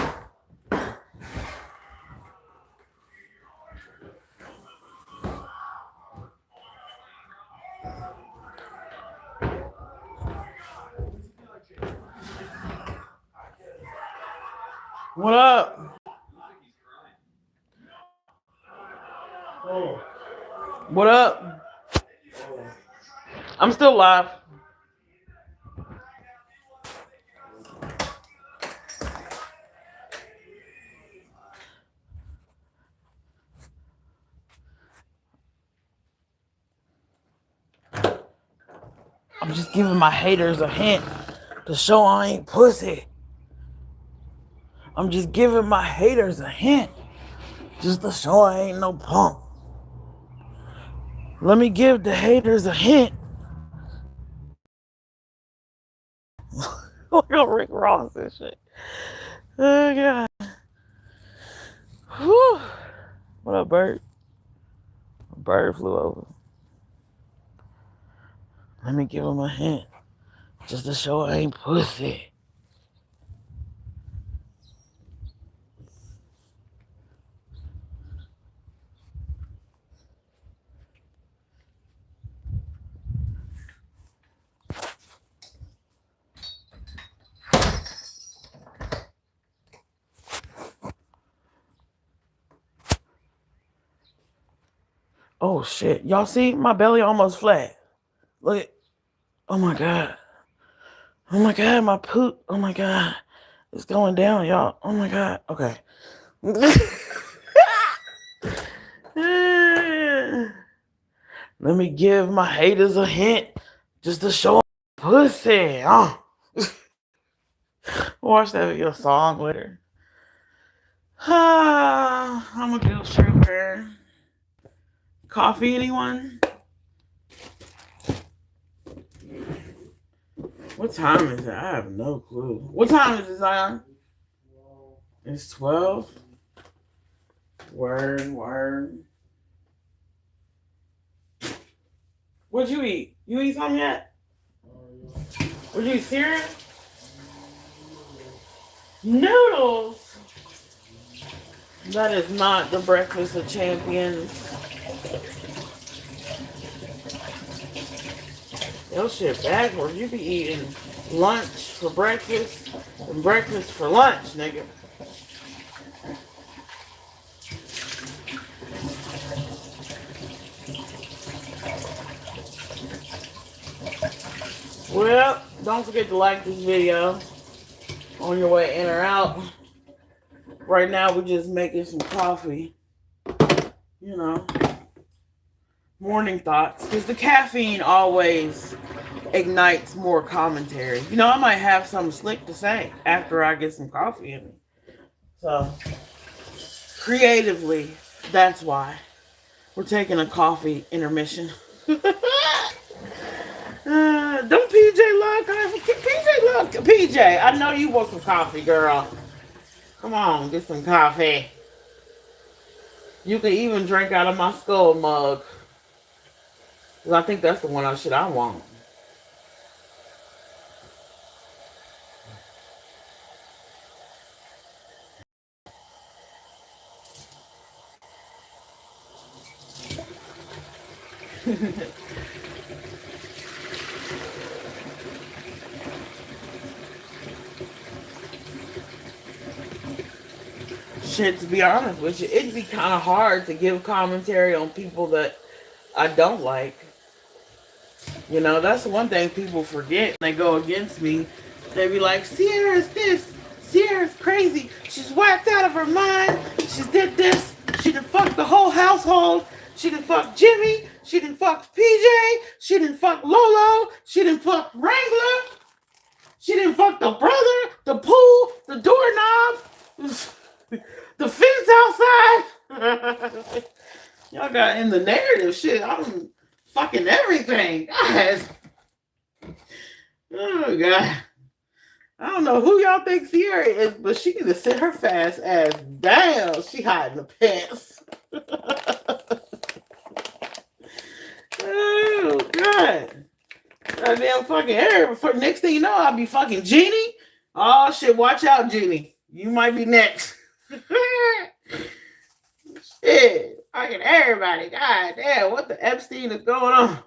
What up? What up? I'm still live. I'm just giving my haters a hint to show I ain't pussy. I'm just giving my haters a hint just to show I ain't no punk. Let me give the haters a hint. Look at Rick Ross and shit. Oh God. Whew. What up, bird? A bird flew over. Let me give him a hint just to show I ain't pussy. Oh shit. Y'all see? My belly almost flat. Look at. Oh my God. Oh my God, my poop. Oh my God. It's going down, y'all. Oh my God. Okay. Let me give my haters a hint just to show pussy. Watch that video song later. I'm a guilt tripper. Coffee, anyone? What time is it? I have no clue. What time is it, Zion? It's 12. Word. What'd you eat? You eat something yet? Would you eat cereal? Noodles? That is not the breakfast of champions. Your shit backwards. You be eating lunch for breakfast and breakfast for lunch, nigga. Well, don't forget to like this video on your way in or out. Right now, we're just making some coffee. You know, morning thoughts. Because the caffeine always ignites more commentary. You know, I might have something slick to say after I get some coffee in me. So, creatively, that's why we're taking a coffee intermission. Don't PJ love coffee? PJ love PJ. I know you want some coffee, girl. Come on, get some coffee. You can even drink out of my skull mug. Cause I think that's the one I want. Shit, to be honest with you, it'd be kind of hard to give commentary on people that I don't like. You know, that's one thing people forget. They go against me. They be like, Sierra's this. Sierra's crazy. She's whacked out of her mind. She did this. She done fucked the whole household. She done fucked Jimmy. She done fucked PJ. She done fucked Lolo. She done fucked Wrangler. She done fucked the brother, the pool, the doorknob, the fence outside. Y'all got in the narrative shit. I'm fucking everything. God. Oh, God. I don't know who y'all think Sierra is, but she need to sit her fast ass down. She hiding the pants. Oh, God. Goddamn fucking air. Next thing you know, I'll be fucking Jeannie. Oh, shit. Watch out, Jeannie. You might be next. Shit. Fucking everybody. God damn. What the Epstein is going on?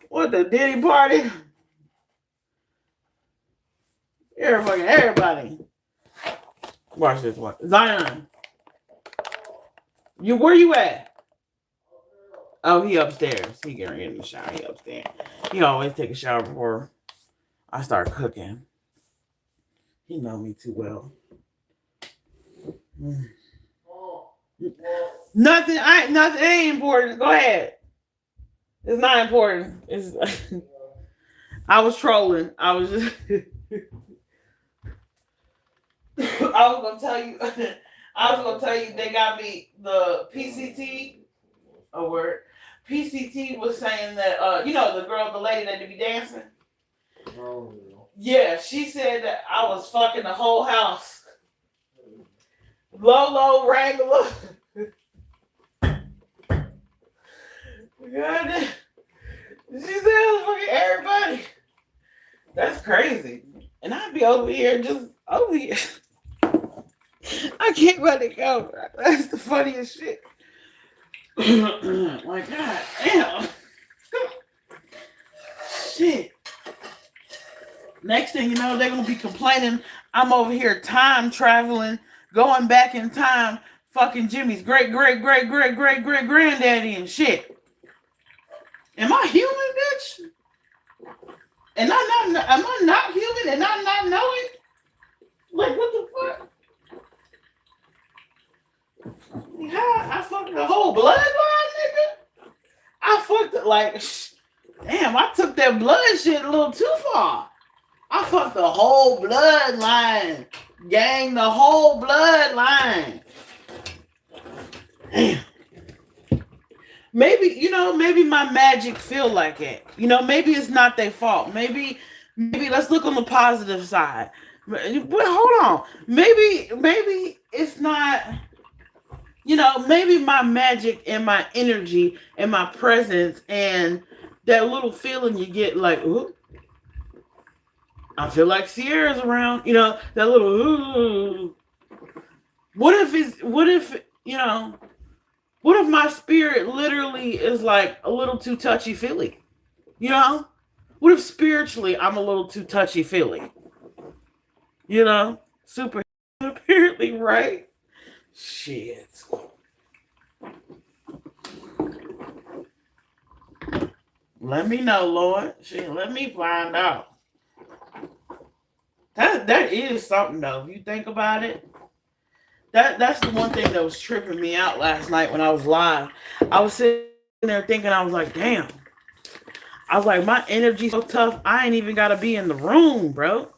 What the Diddy party? Everybody. Watch this one. Zion. Where you at? Oh, he upstairs. He getting in the shower. He upstairs. He always take a shower before I start cooking. He know me too well. Nothing. Nothing. It ain't important. Go ahead. It's not important. I was trolling. I was just. I was gonna tell you. They got me the PCT. A word. PCT was saying that the lady that be dancing. Oh. Yeah, she said that I was fucking the whole house. Lolo Wrangler. God, she said I was fucking everybody. That's crazy. And I'd be over here. I can't let it go. That's the funniest shit. Like, God damn. Shit. Next thing you know, they're going to be complaining I'm over here time traveling, going back in time, fucking Jimmy's great granddaddy and shit. Am I human, bitch? Am I not human and I not know it? Like, what the fuck? Yeah, I fucked the whole bloodline, nigga. I fucked it like, damn, I took that blood shit a little too far. I fucked the whole bloodline. Gang, the whole bloodline. Damn. Maybe my magic feel like it. Maybe it's not their fault. Maybe let's look on the positive side. But hold on. Maybe it's not, maybe my magic and my energy and my presence and that little feeling you get like, ooh, I feel like Sierra's around, that little ooh. What if my spirit literally is like a little too touchy-feely? What if spiritually I'm a little too touchy-feely? Super apparently, right? Shit. Let me know, Lord. Shit, let me find out. That is something though. If you think about it, that's the one thing that was tripping me out last night when I was live. I was sitting there thinking, I was like, damn, I was like, my energy's so tough, I ain't even gotta be in the room, bro.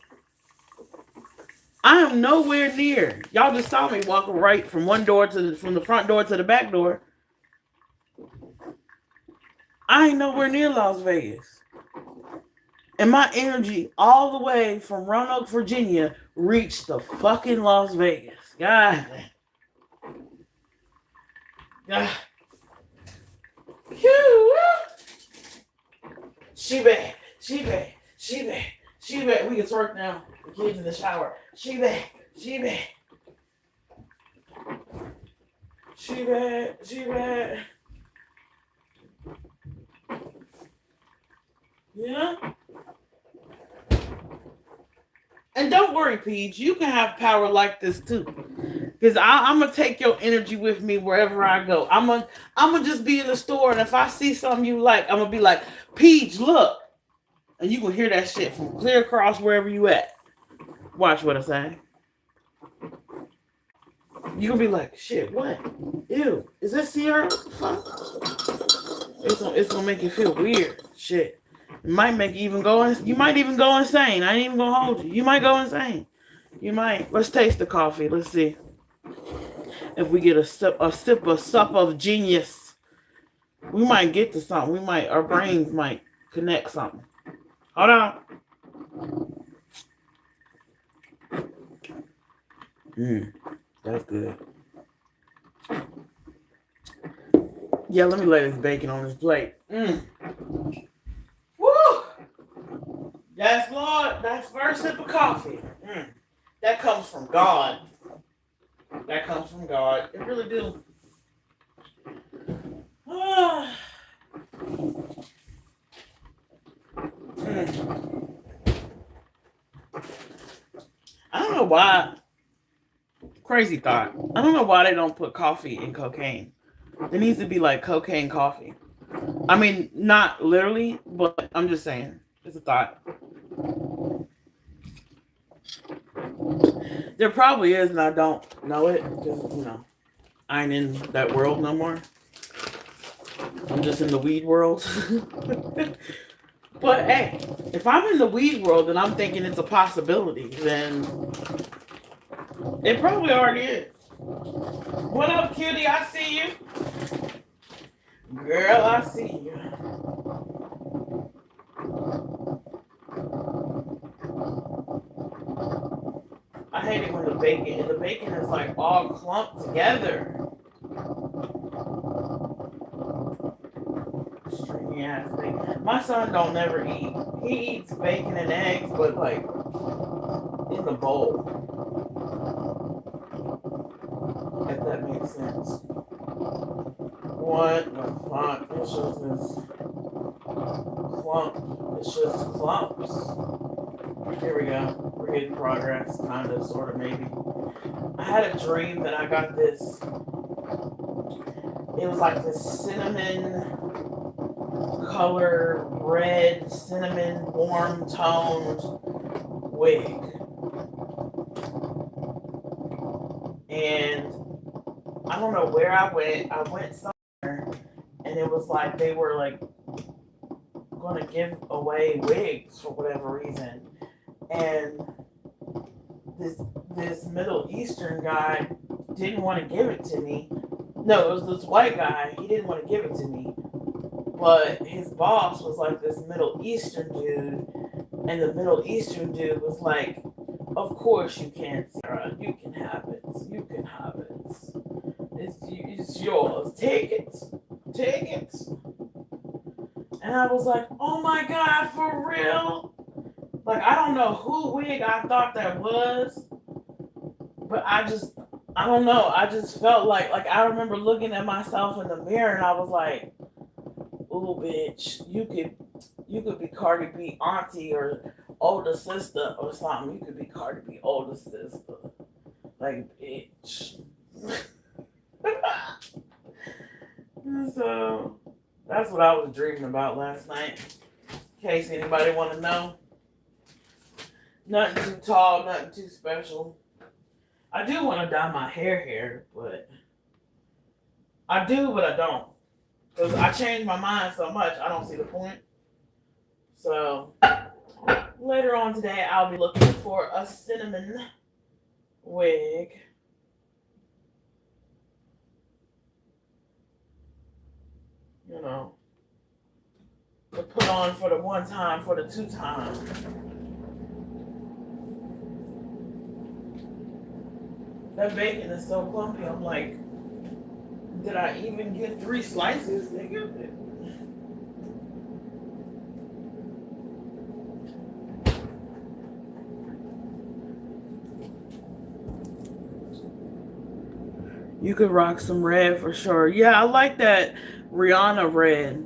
I am nowhere near. Y'all just saw me walking right from from the front door to the back door. I ain't nowhere near Las Vegas. And my energy all the way from Roanoke, Virginia reached the fucking Las Vegas. God. God. She bad. She bad. She bad. She bad. We can twerk now. The kids in the shower. She bad. She bad. She bad. She bad. Yeah. And don't worry, Peach. You can have power like this too. Because I'm going to take your energy with me wherever I go. I'm gonna just be in the store, and if I see something you like, I'm going to be like, Peach, look. And you can hear that shit from clear across wherever you at. Watch what I say. You gonna be like, shit, what? Ew, is that Cierra? What the fuck? It's gonna make you feel weird. Shit. It might make you even go, you might even go insane. I ain't even gonna hold you. You might go insane. You might. Let's taste the coffee. Let's see if we get a sup of genius. We might get to something. Our brains might connect something. Hold on. That's good. Yeah, let me lay this bacon on this plate. Woo! Yes, Lord. That's first sip of coffee. That comes from God. That comes from God. It really do. I don't know why. Crazy thought. I don't know why they don't put coffee in cocaine. There needs to be like cocaine coffee. I mean, not literally, but I'm just saying. It's a thought. There probably is, and I don't know it because, I ain't in that world no more. I'm just in the weed world. But hey, if I'm in the weed world and I'm thinking it's a possibility, then it probably already is. What up, cutie? I see you. Girl, I see you. I hate it when the bacon is like all clumped together. Stringy ass bacon. My son don't never eat. He eats bacon and eggs, but like in the bowl. If that makes sense. What the fuck? It's just this clump. It's just clumps. Here we go. We're getting progress, kind of, sort of, maybe. I had a dream that I got this. It was like this cinnamon color, red, cinnamon, warm toned wig. And I don't know where I went. I went somewhere, and it was like they were like going to give away wigs for whatever reason. And this Middle Eastern guy didn't want to give it to me. No, it was this white guy. He didn't want to give it to me. But his boss was like this Middle Eastern dude. And the Middle Eastern dude was like, of course you can, Sarah. You can have it. You can have it. It's yours. Take it. Take it. And I was like, oh my God, for real? Like, I don't know who wig I thought that was. But I don't know. I just felt like I remember looking at myself in the mirror and I was like, ooh, bitch, you could be Cardi B auntie or older sister or something. You could be Cardi B older sister. Like, bitch. So, that's what I was dreaming about last night. In case anybody want to know. Nothing too tall, nothing too special. I do want to dye my hair, but I do, but I don't. Because I changed my mind so much, I don't see the point. So later on today, I'll be looking for a cinnamon wig. You know, to put on for the one time, for the two time. That bacon is so clumpy. I'm like, did I even get 3 slices, nigga? You could rock some red for sure. Yeah, I like that Rihanna red.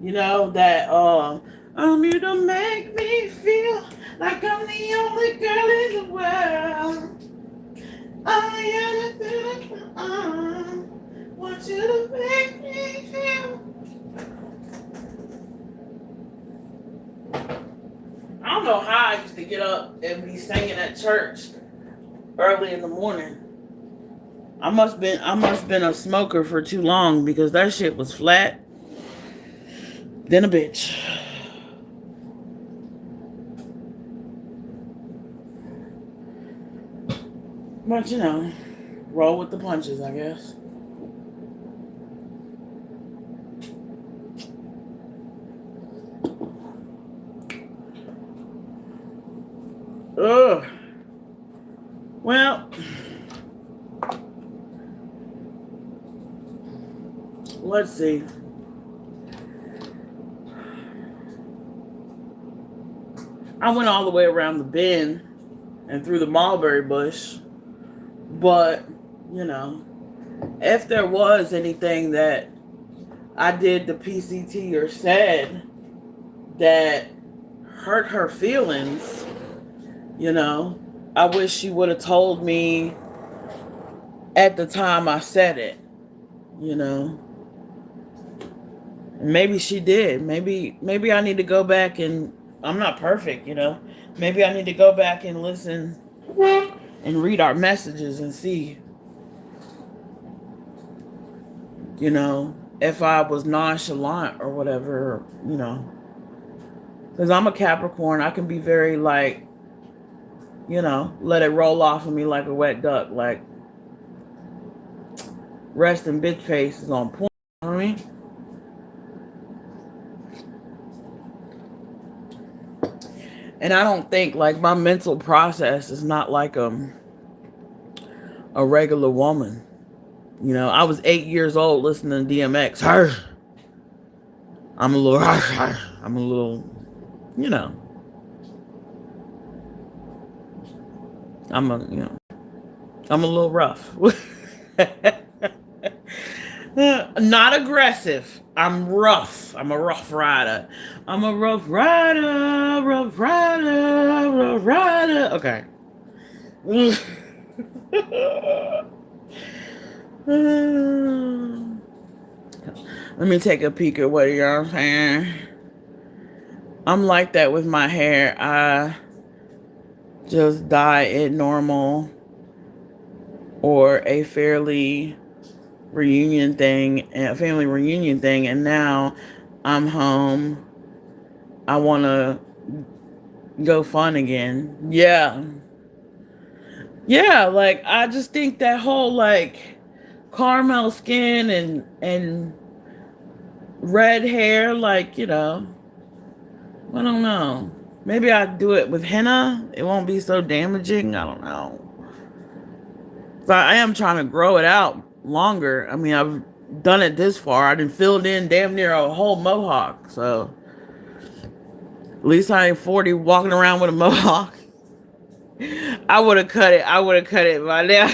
You know, that I'm here to make me feel like I'm the only girl in the world. I am the want you to make me feel. I don't know how I used to get up and be singing at church early in the morning. I must been a smoker for too long because that shit was flat. Then a bitch. But you know, roll with the punches, I guess. Ugh. Well, let's see. I went all the way around the bend and through the mulberry bush. But, you know, if there was anything that I did to PCT or said that hurt her feelings, you know, I wish she would have told me at the time I said it, you know. Maybe she did. Maybe I need to go back and I'm not perfect, you know. Maybe I need to go back and listen and read our messages and see, you know, if I was nonchalant or whatever, you know. Because I'm a Capricorn. I can be very, like, you know, let it roll off of me like a wet duck. Like, resting bitch face is on point. You know what I mean? And I don't think, like, my mental process is not like a regular woman. You know, I was 8 years old listening to DMX. I'm a little, you know, I'm a little rough. Not aggressive. I'm rough. I'm a rough rider. I'm a rough rider, rough rider, rough rider. Okay. Let me take a peek at what you're saying. I'm like that with my hair. I just dye it normal or a fairly reunion thing, a family reunion thing, and now I'm home. I want to go fun again. Yeah. Yeah, like I just think that whole like caramel skin and red hair, like, you know, I don't know. Maybe I'd do it with henna. It won't be so damaging. I don't know. But I am trying to grow it out longer. I mean, I've done it this far. I done filled in damn near a whole mohawk. So at least I ain't 40 walking around with a mohawk. I would have cut it. I would have cut it by now.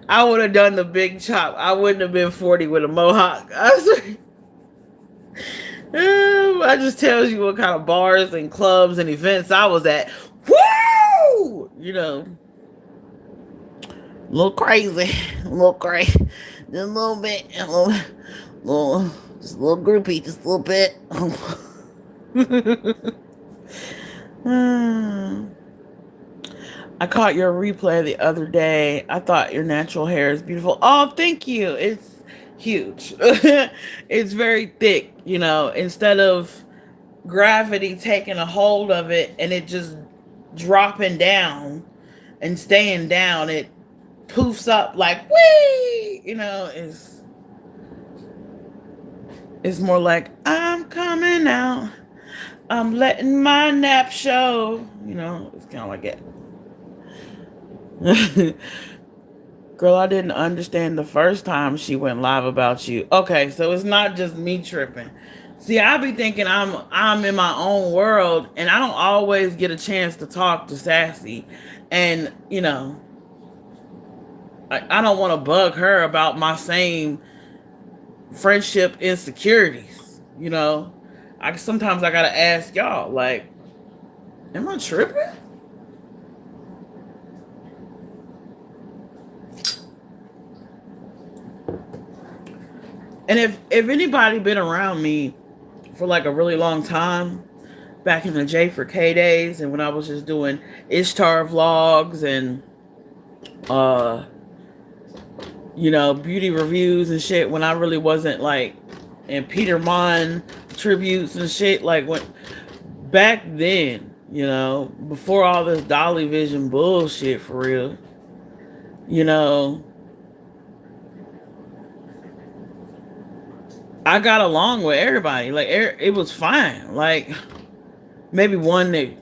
I would have done the big chop. I wouldn't have been 40 with a mohawk. I just tells you what kind of bars and clubs and events I was at. Woo! You know, a little crazy, a little crazy, just a little bit, just a little groupie, just a little bit. I caught your replay the other day. I thought your natural hair is beautiful. Oh, thank you. It's huge. It's very thick, you know, instead of gravity taking a hold of it and it just dropping down and staying down. It poofs up like whee, it's more like I'm coming out. I'm letting my nap show. It's kind of like it. Girl, I didn't understand the first time she went live about you. Okay, so it's not just me tripping. See, I be thinking I'm in my own world, and I don't always get a chance to talk to Sassy, and I don't want to bug her about my same friendship insecurities. I sometimes I gotta ask y'all, like, am I tripping? And if anybody been around me for like a really long time, back in the J for K days, and when I was just doing Ishtar vlogs and beauty reviews and shit, when I really wasn't like in Peter Mon tributes and shit, like when back then, before all this Dolly Vision bullshit for real, I got along with everybody. Like it was fine. Like maybe one nigga,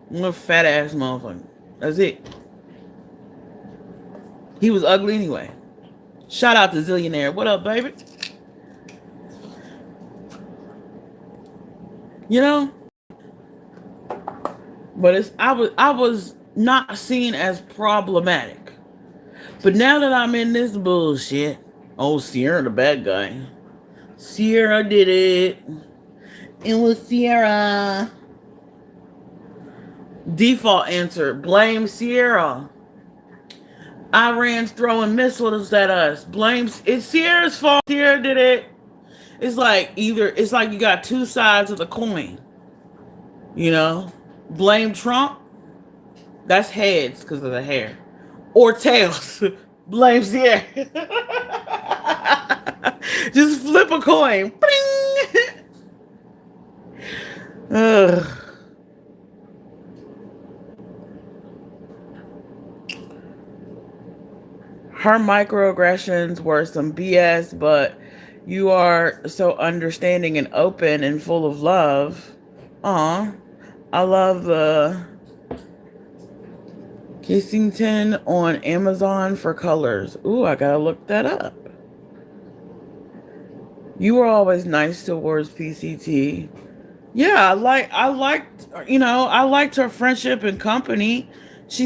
one fat ass motherfucker. That's it. He was ugly anyway. Shout out to Zillionaire. What up, baby? But I was not seen as problematic. But now that I'm in this bullshit, oh, Cierra the bad guy. Cierra did it. It was Cierra. Default answer, blame Cierra. Iran's throwing missiles at us. It's Sierra's fault. Cierra did it. It's like you got two sides of the coin. Blame Trump. That's heads because of the hair. Or tails. Blame Sierra. Just flip a coin. Ugh. Her microaggressions were some BS, but you are so understanding and open and full of love. Aw. I love the Kissington on Amazon for colors. Ooh, I gotta look that up. You were always nice towards PCT. Yeah, I liked her friendship and company. She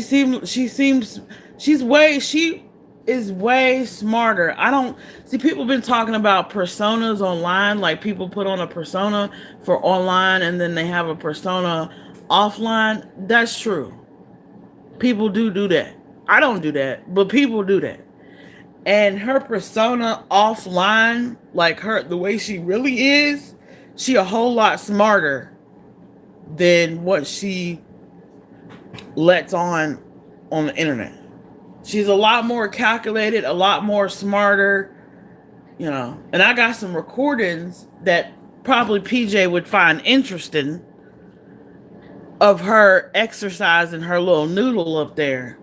is way smarter. I don't see people been talking about personas online, like people put on a persona for online and then they have a persona offline. That's true. People do that. I don't do that, but people do that. And her persona offline, like the way she really is, she a whole lot smarter than what she lets on the internet. She's a lot more calculated, a lot more smarter, And I got some recordings that probably PJ would find interesting of her exercising her little noodle up there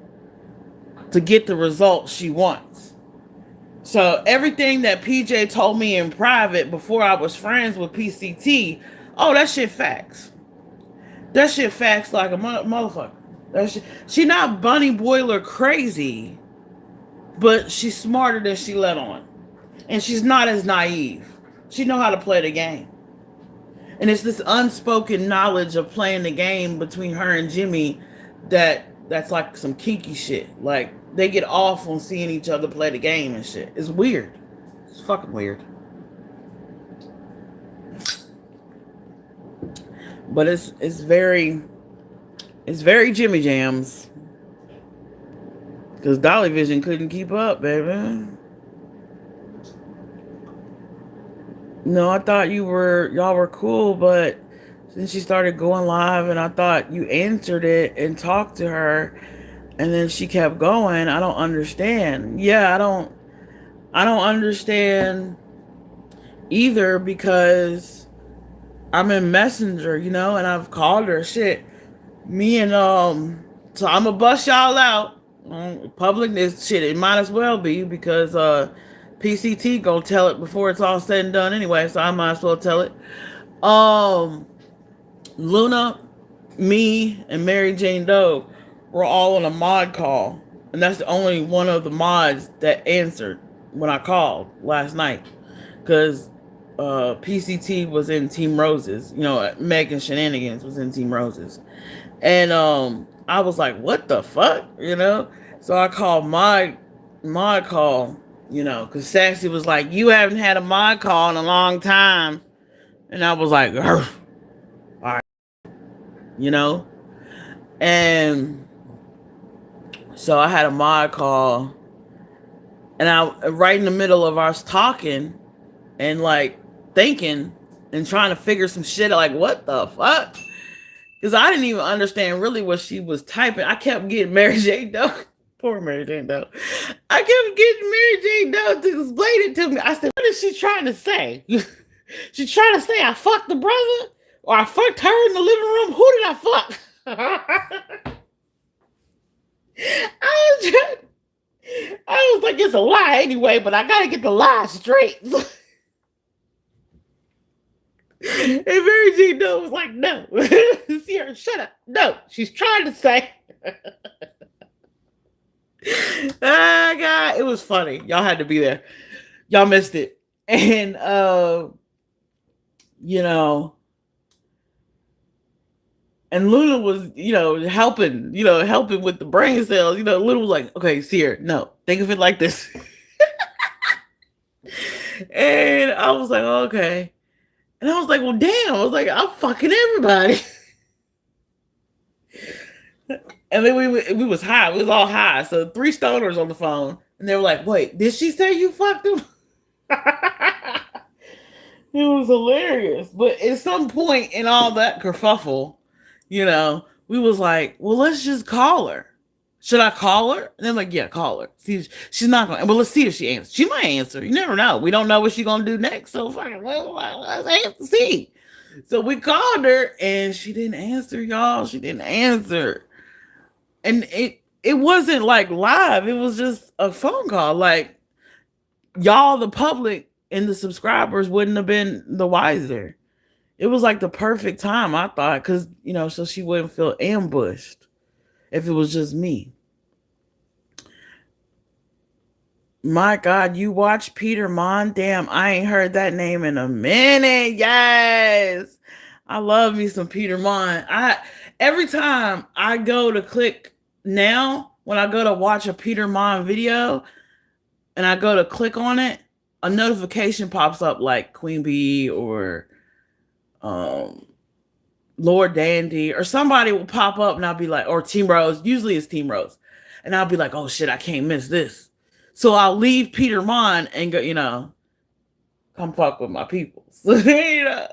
to get the results she wants. So everything that PJ told me in private before I was friends with PCT, oh, that shit facts. That shit facts like a motherfucker. She not bunny boiler crazy, but she's smarter than she let on. And she's not as naive. She know how to play the game. And it's this unspoken knowledge of playing the game between her and Jimmy that's like some kinky shit. Like they get off on seeing each other play the game and shit. It's weird. It's fucking weird. But it's very Jimmy Jams. Because Dolly Vision couldn't keep up, baby. No, I thought y'all were cool, but then she started going live and I thought you answered it and talked to her and then she kept going. I don't understand. Yeah, I don't understand either because I'm in Messenger, and I've called her. Shit, me and so I'm gonna bust y'all out. Public this shit. It might as well be because PCT gonna tell it before it's all said and done anyway. So I might as well tell it. Um, Luna, me, and Mary Jane Doe were all on a mod call, and that's the only one of the mods that answered when I called last night, because PCT was in Team Roses. Megan Shenanigans was in Team Roses, and I was like, "What the fuck?" So I called my mod call. Because Sassy was like, "You haven't had a mod call in a long time," and I was like, "All right," you know. And so I had a mod call, and I right in the middle of us talking and like thinking and trying to figure some shit out, like what the fuck? Because I didn't even understand really what she was typing. I kept getting Mary Jane Doe. Poor Mary Jane Doe. I kept getting Mary Jane Doe to explain it to me. I said, what is she trying to say? She trying to say I fucked the brother? Or I fucked her in the living room? Who did I fuck? I was like, it's a lie anyway, but I gotta get the lie straight. And Mary Jane Doe was like, no. Sierra, shut up. No, she's trying to say. Ah, God, it was funny. Y'all had to be there. Y'all missed it. And, you know, and Luna was, helping with the brain cells. Luna was like, okay, Sierra, no, think of it like this. And I was like, okay. And I was like, well, damn. I was like, I'm fucking everybody. And then we was high. We was all high. So 3 stoners on the phone. And they were like, wait, did she say you fucked him? It was hilarious. But at some point in all that kerfuffle, we was like, well, let's just call her. Should I call her? And they're like, yeah, call her. See, she's not going to. Well, let's see if she answers. She might answer. You never know. We don't know what she's going to do next. So, let's see. So we called her, and she didn't answer, y'all. She didn't answer. And it wasn't like live. It was just a phone call. Like, y'all, the public and the subscribers wouldn't have been the wiser. It was like the perfect time, I thought, because, so she wouldn't feel ambushed if it was just me. My God, you watch Peter Mon? Damn, I ain't heard that name in a minute. Yes. I love me some Peter Mon. Every time I go to click now, when I go to watch a Peter Mon video and I go to click on it, a notification pops up like Queen Bee or Lord Dandy or somebody will pop up and I'll be like, or Team Rose. Usually it's Team Rose. And I'll be like, oh shit, I can't miss this. So I'll leave Peter Mon and go, come fuck with my people. Because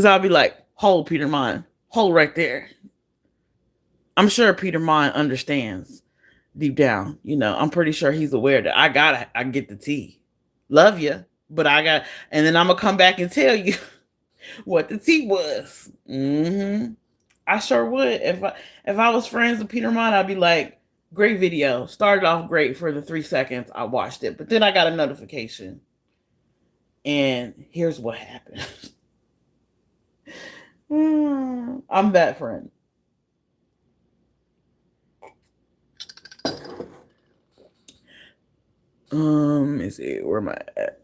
I'll be like, hold Peter Mon, hold right there. I'm sure Peter Mon understands deep down. I'm pretty sure he's aware that I get the tea. Love you, but and then I'm gonna come back and tell you what the tea was. I sure would. If I was friends with Peter Mon, I'd be like, great video. Started off great for the 3 seconds I watched it, but then I got a notification. And here's what happened. I'm that friend. Let me see. Where am I at?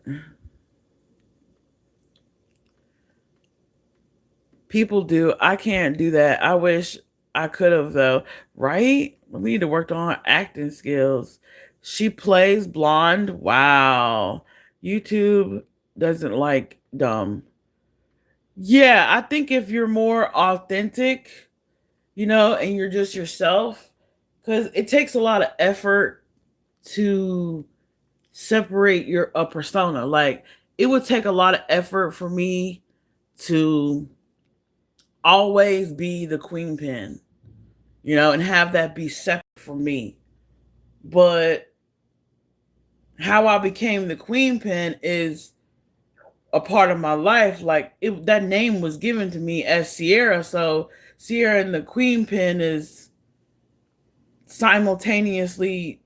People do. I can't do that. I wish I could have, though. Right? We need to work on acting skills. She plays blonde. Wow. YouTube doesn't like dumb. Yeah, I think if you're more authentic, and you're just yourself, because it takes a lot of effort to separate a persona. Like, it would take a lot of effort for me to always be the queen pin, and have that be separate from me. But how I became the queen pin is a part of my life. Like that name was given to me as Cierra, so Cierra and the Queen Pin is simultaneously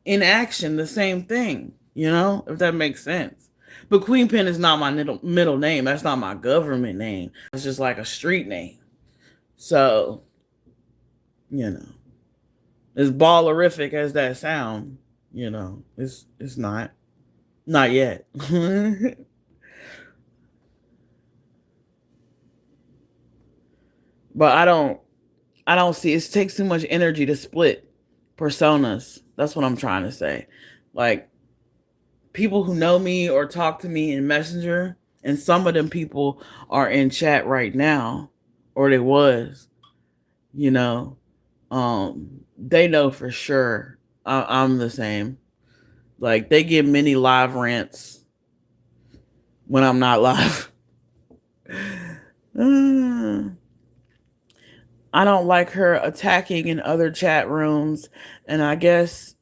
in action, the same thing, if that makes sense. But Queen Pin is not my middle name. That's not my government name. It's just like a street name. So, you know, as ballerific as that sound, it's not yet. But I don't see it takes too much energy to split personas. That's what I'm trying to say. Like people who know me or talk to me in Messenger, and some of them people are in chat right now, or they was, you know, they know for sure I'm the same. Like they get many live rants when I'm not live. I don't like her attacking in other chat rooms, and I guess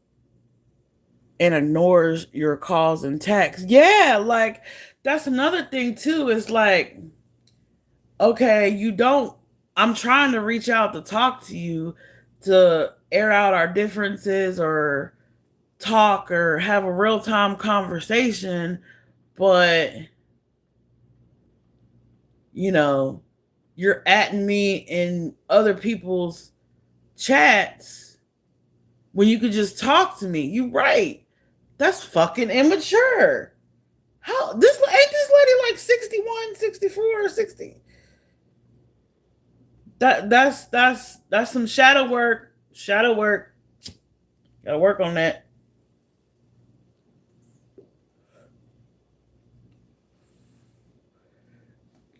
and ignores your calls and texts. Yeah, like that's another thing too. Is like, okay, you don't. I'm trying to reach out to talk to you to air out our differences or talk or have a real time conversation, but you know, you're atting me in other people's chats when you could just talk to me. You right. That's fucking immature. How this ain't this lady like 61, 64, 60? That's some shadow work. Shadow work. Gotta work on that.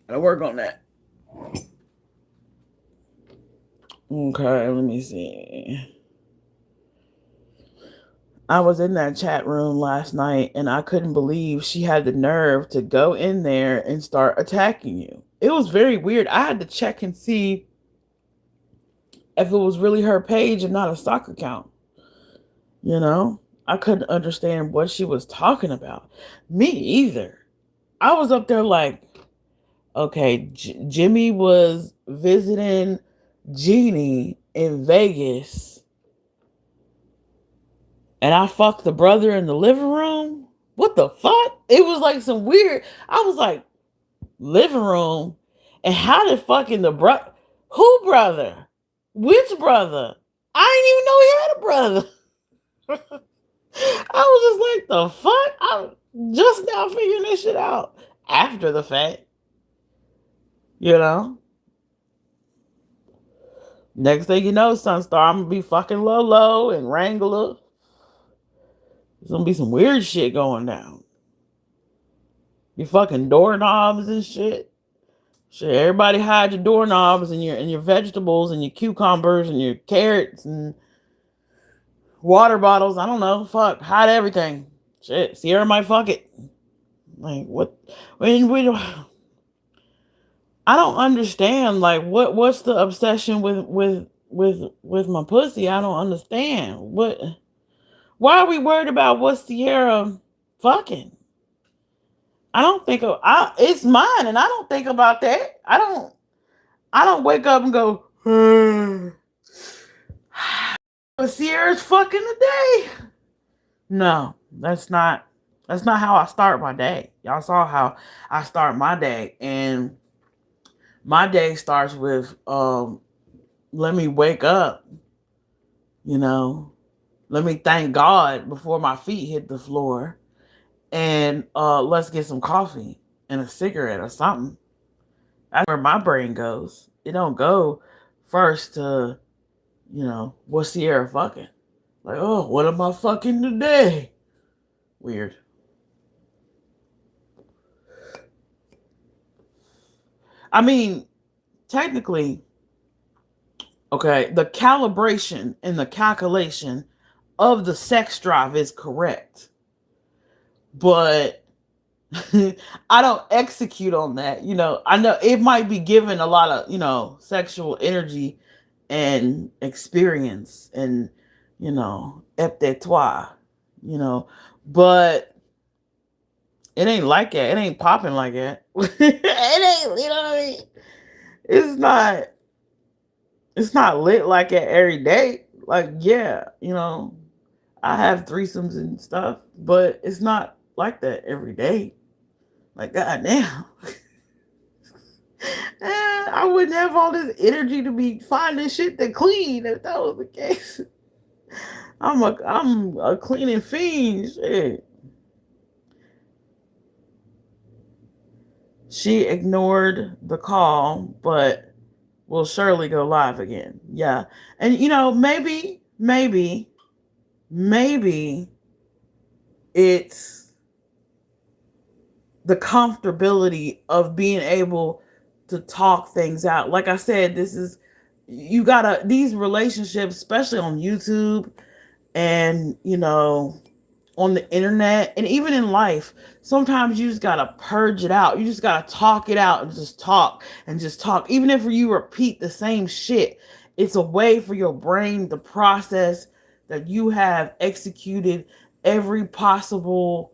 Gotta work on that. Okay, let me see. I was in that chat room last night and I couldn't believe she had the nerve to go in there and start attacking you. It was very weird. I had to check and see if it was really her page and not a stock account. I couldn't understand what she was talking about. Me either. I was up there like, okay, Jimmy was visiting Jeannie in Vegas and I fucked the brother in the living room. What the fuck? It was like some weird. I was like, living room? And how did fucking who brother? Which brother? I didn't even know he had a brother. I was just like, the fuck? I'm just now figuring this shit out after the fact. You know? Next thing you know, Sunstar, I'm gonna be fucking Lolo and Wrangler. There's gonna be some weird shit going down. You fucking doorknobs and shit. Shit, everybody hide your doorknobs and your vegetables and your cucumbers and your carrots and water bottles. I don't know. Fuck, hide everything. Shit, Sierra might fuck it. Like what? When we I don't understand. Like what's the obsession with my pussy? I don't understand. What? Why are we worried about what Sierra fucking? I don't think it's mine, and I don't think about that. I don't wake up and go, but Sierra's fucking today. No, that's not how I start my day. Y'all saw how I start my day, and my day starts with let me wake up, let me thank God before my feet hit the floor, and let's get some coffee and a cigarette or something. That's where my brain goes. It don't go first to, what's Sierra fucking? Like, oh, what am I fucking today? Weird. I mean, technically, okay, the calibration and the calculation of the sex drive is correct. But I don't execute on that. I know it might be given a lot of, sexual energy and experience and, eptetoire, but It ain't like that. It ain't popping like that. It ain't, you know what I mean? It's not it's not lit like that every day. Like, yeah, I have threesomes and stuff, but it's not like that every day. Like, goddamn. I wouldn't have all this energy to be finding shit to clean if that was the case. I'm a cleaning fiend. Shit. She ignored the call, but will surely go live again. Yeah. And maybe it's the comfortability of being able to talk things out. Like I said, you gotta, these relationships, especially on YouTube and, on the internet and even in life, sometimes you just gotta purge it out. You just gotta talk it out and just talk and just talk. Even if you repeat the same shit, it's a way for your brain to process that you have executed every possible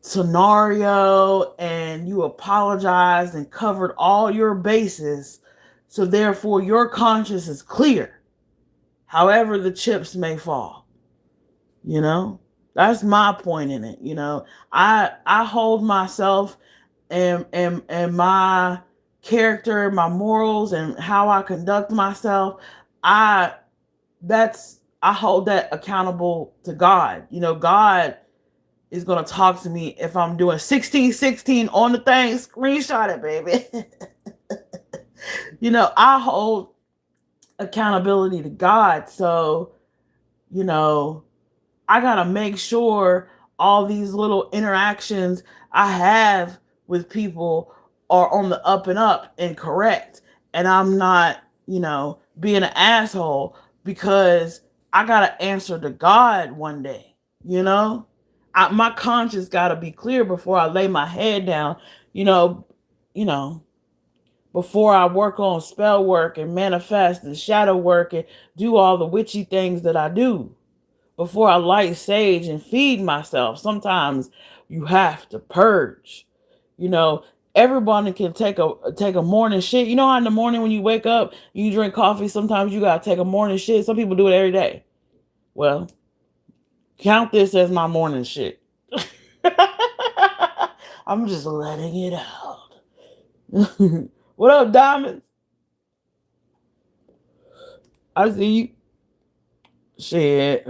scenario and you apologized and covered all your bases. So therefore your conscience is clear. However the chips may fall. That's my point in it. I hold myself and my character, my morals, and how I conduct myself. I I hold that accountable to God. God is gonna talk to me if I'm doing 1616 on the thing. Screenshot it, baby. I hold accountability to God, so I gotta make sure all these little interactions I have with people are on the up and up and correct. And I'm not, being an asshole because I gotta answer to God one day, my conscience gotta be clear before I lay my head down, you know, you know, before I work on spell work and manifest and shadow work and do all the witchy things that I do. Before I light sage and feed myself, sometimes you have to purge. You know, Everybody can take a morning shit. You know how in the morning when you wake up, you drink coffee, sometimes you gotta take a morning shit. Some people do it every day. Well, count this as my morning shit. I'm just letting it out. What up, Diamonds? I see you. Shit.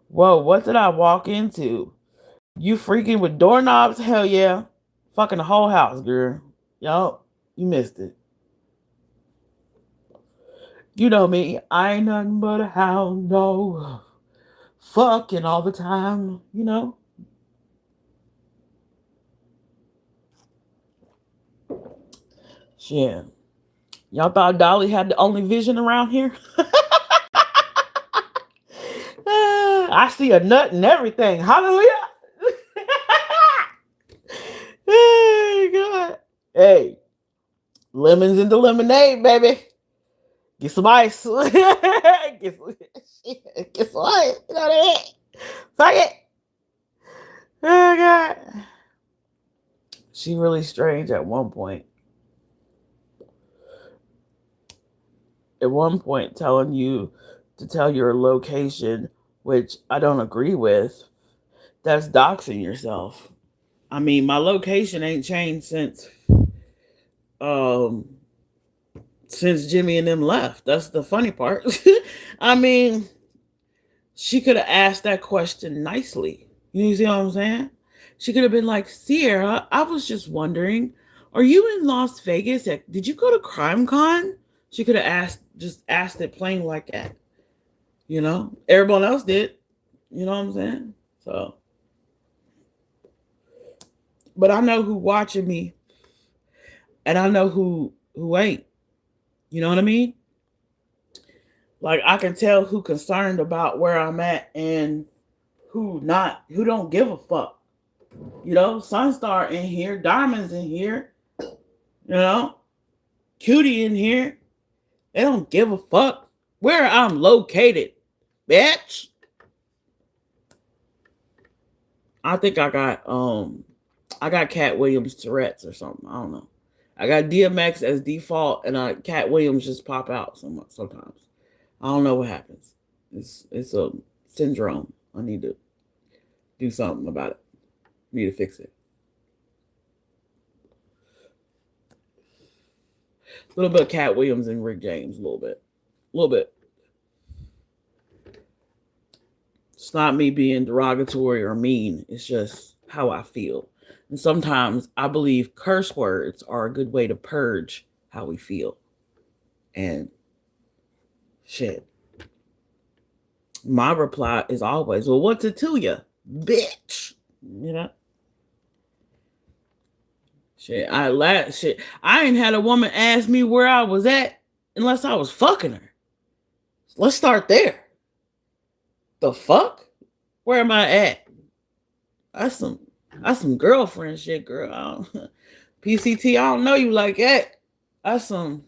Whoa, what did I walk into? You freaking with doorknobs? Hell yeah. Fucking the whole house, girl. Y'all, you missed it. You know me. I ain't nothing but a hound dog. Fucking all the time. Shit. Y'all thought Dolly had the only vision around here? I see a nut and everything. Hallelujah. Hey, God. Hey, lemons in the lemonade, baby. Get some ice. get some ice. You know what I mean? Fuck it. Oh, God. She really strange at one point. At one point, telling you to tell your location, which I don't agree with. That's doxing yourself. I mean, my location ain't changed um since Jimmy and them left. That's the funny part. I mean, she could have asked that question nicely. You see what I'm saying? She could have been like, Sierra, I was just wondering, are you in Las Vegas? Did you go to CrimeCon? She could have asked it plain like that. Everyone else did. You know what I'm saying? So, but I know who watching me, and I know who ain't. You know what I mean? Like I can tell who concerned about where I'm at and who not, who don't give a fuck. Sunstar in here, Diamonds in here, Cutie in here. They don't give a fuck where I'm located, bitch. I think I got Cat Williams Tourette's or something. I don't know. I got DMX as default, and Cat Williams just pop out sometimes. I don't know what happens. It's a syndrome. I need to do something about it. I need to fix it. A little bit of Cat Williams and Rick James. A little bit. A little bit. It's not me being derogatory or mean. It's just how I feel. And sometimes I believe curse words are a good way to purge how we feel. And shit. My reply is always, well, what's it to you? Bitch. You know? Shit. I ain't had a woman ask me where I was at unless I was fucking her. Let's start there. The fuck? Where am I at? That's some girlfriend shit, girl. PCT, I don't know you like that. That's some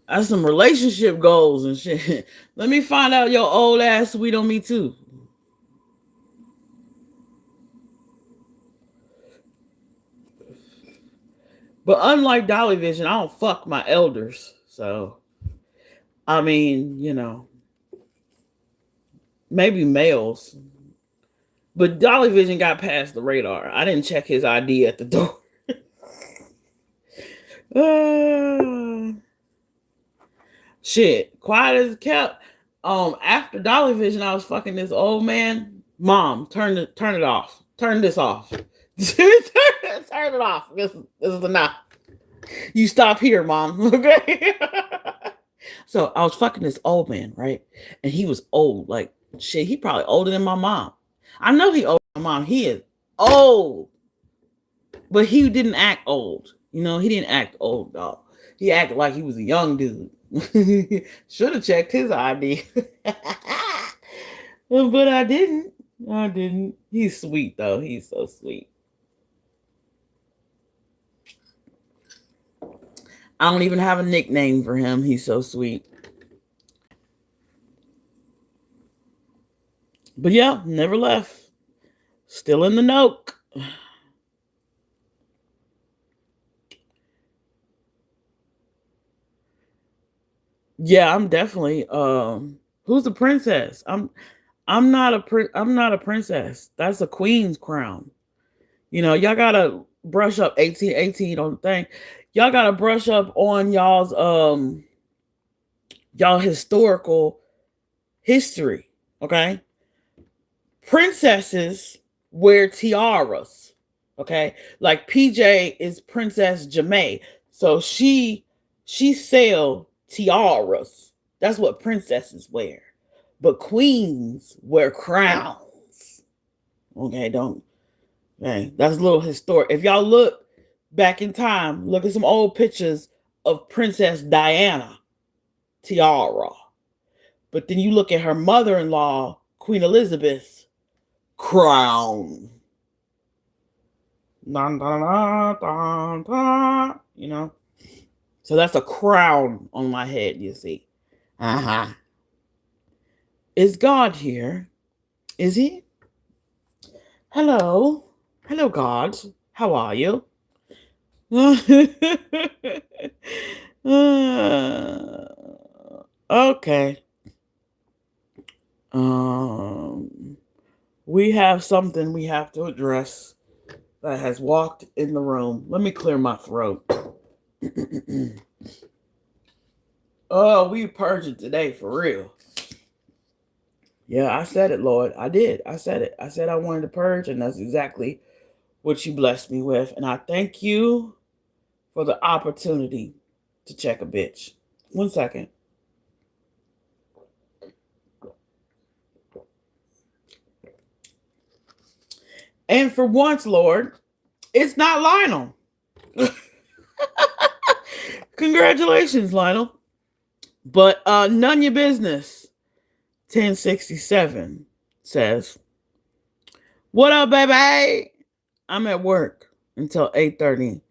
relationship goals and shit. Let me find out your old ass sweet on me too. But unlike Dolly Vision, I don't fuck my elders. So, I mean, maybe males. But Dolly Vision got past the radar. I didn't check his ID at the door. Shit, quiet as kept. After Dolly Vision, I was fucking this old man. Mom, turn it off. Turn this off. turn it off. This is enough. You stop here, Mom. Okay. So I was fucking this old man, right? And he was old, like shit. He probably older than my mom. I know he older than my mom. He is old, but he didn't act old. He didn't act old, dog. He acted like he was a young dude. Should have checked his ID. But I didn't. He's sweet, though. He's so sweet. I don't even have a nickname for him. He's so sweet. But yeah, never left. Still in the Noke. Yeah, I'm definitely who's the princess? I'm not a princess. That's a queen's crown. Y'all gotta brush up 1818 on the thing. Y'all gotta brush up on y'all historical history. Okay. Princesses wear tiaras. Okay. Like PJ is Princess Jamae. So she sell tiaras. That's what princesses wear. But queens wear crowns. Okay, that's a little historic. If y'all look back in time, look at some old pictures of Princess Diana tiara. But then you look at her mother-in-law, Queen Elizabeth, crown. Dun, dun, dun, dun, dun, So that's a crown on my head, you see. Uh-huh. Is God here? Is he? Hello. Hello, God. How are you? Okay. We have something we have to address that has walked in the room. Let me clear my throat. Oh, we purging today for real. Yeah, I said it, Lord. I did. I said it. I said I wanted to purge, and that's exactly what you blessed me with. And I thank you for the opportunity to check a bitch. 1 second. And for once, Lord, it's not Lionel. Congratulations, Lionel. But none your business. 1067 says, what up, baby? I'm at work until 8:30.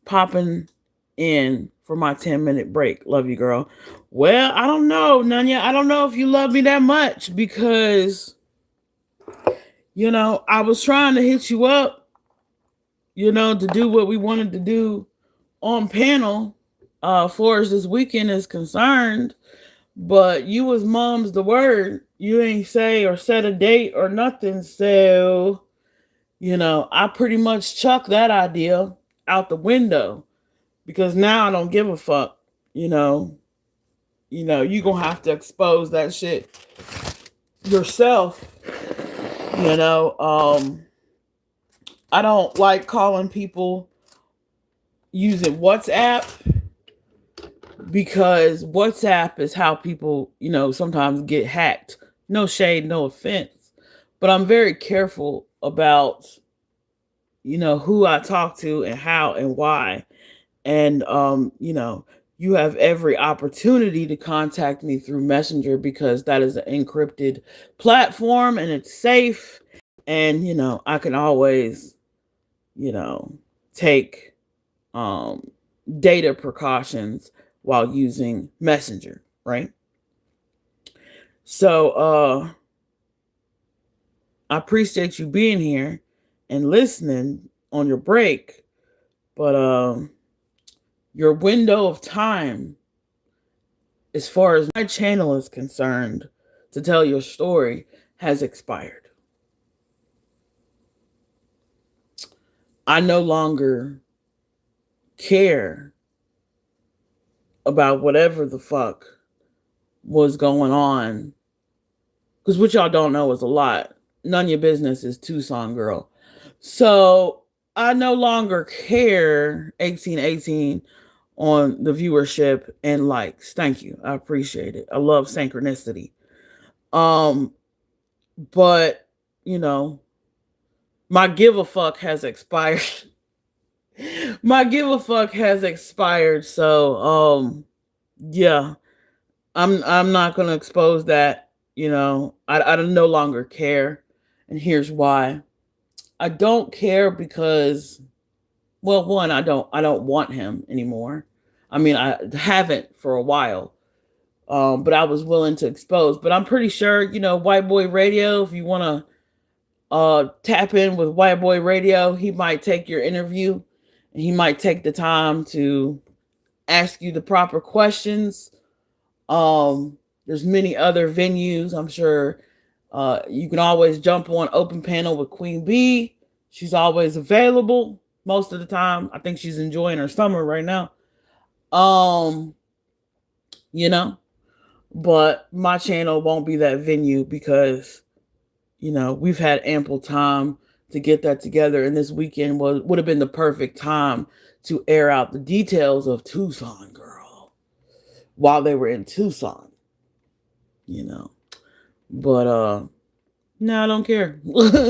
Popping in for my 10-minute break. Love you, girl. Well, I don't know, Nanya. I don't know if you love me that much because I was trying to hit you up, to do what we wanted to do on panel, far as this weekend is concerned. But you was mom's the word. You ain't say or set a date or nothing. So, I pretty much chucked that idea out the window because now I don't give a fuck. You know, you gonna have to expose that shit yourself. You know, I don't like calling people using WhatsApp because WhatsApp is how people, sometimes get hacked. No shade, no offense. But I'm very careful about, who I talk to and how and why. And, you have every opportunity to contact me through Messenger because that is an encrypted platform and it's safe. And, I can always, take um, data precautions while using Messenger, right? So I appreciate you being here and listening on your break, but your window of time, as far as my channel is concerned, to tell your story has expired. I no longer care about whatever the fuck was going on. Because what y'all don't know is a lot. None of your business is Tucson girl. So I no longer care 1818 on the viewership and likes. Thank you. I appreciate it. I love synchronicity. But my give a fuck has expired. My give a fuck has expired. So yeah. I'm not gonna expose that. I no longer care. And here's why. I don't care because, well, one, I don't want him anymore. I mean, I haven't for a while. But I was willing to expose. But I'm pretty sure, White Boy Radio, if you wanna tap in with White Boy Radio, he might take your interview and he might take the time to ask you the proper questions. There's many other venues. I'm sure you can always jump on Open Panel with Queen B. She's always available most of the time. I think she's enjoying her summer right now. Um, you know, but my channel won't be that venue because, we've had ample time to get that together. And this weekend would have been the perfect time to air out the details of Tucson Girl while they were in Tucson, But no, I don't care.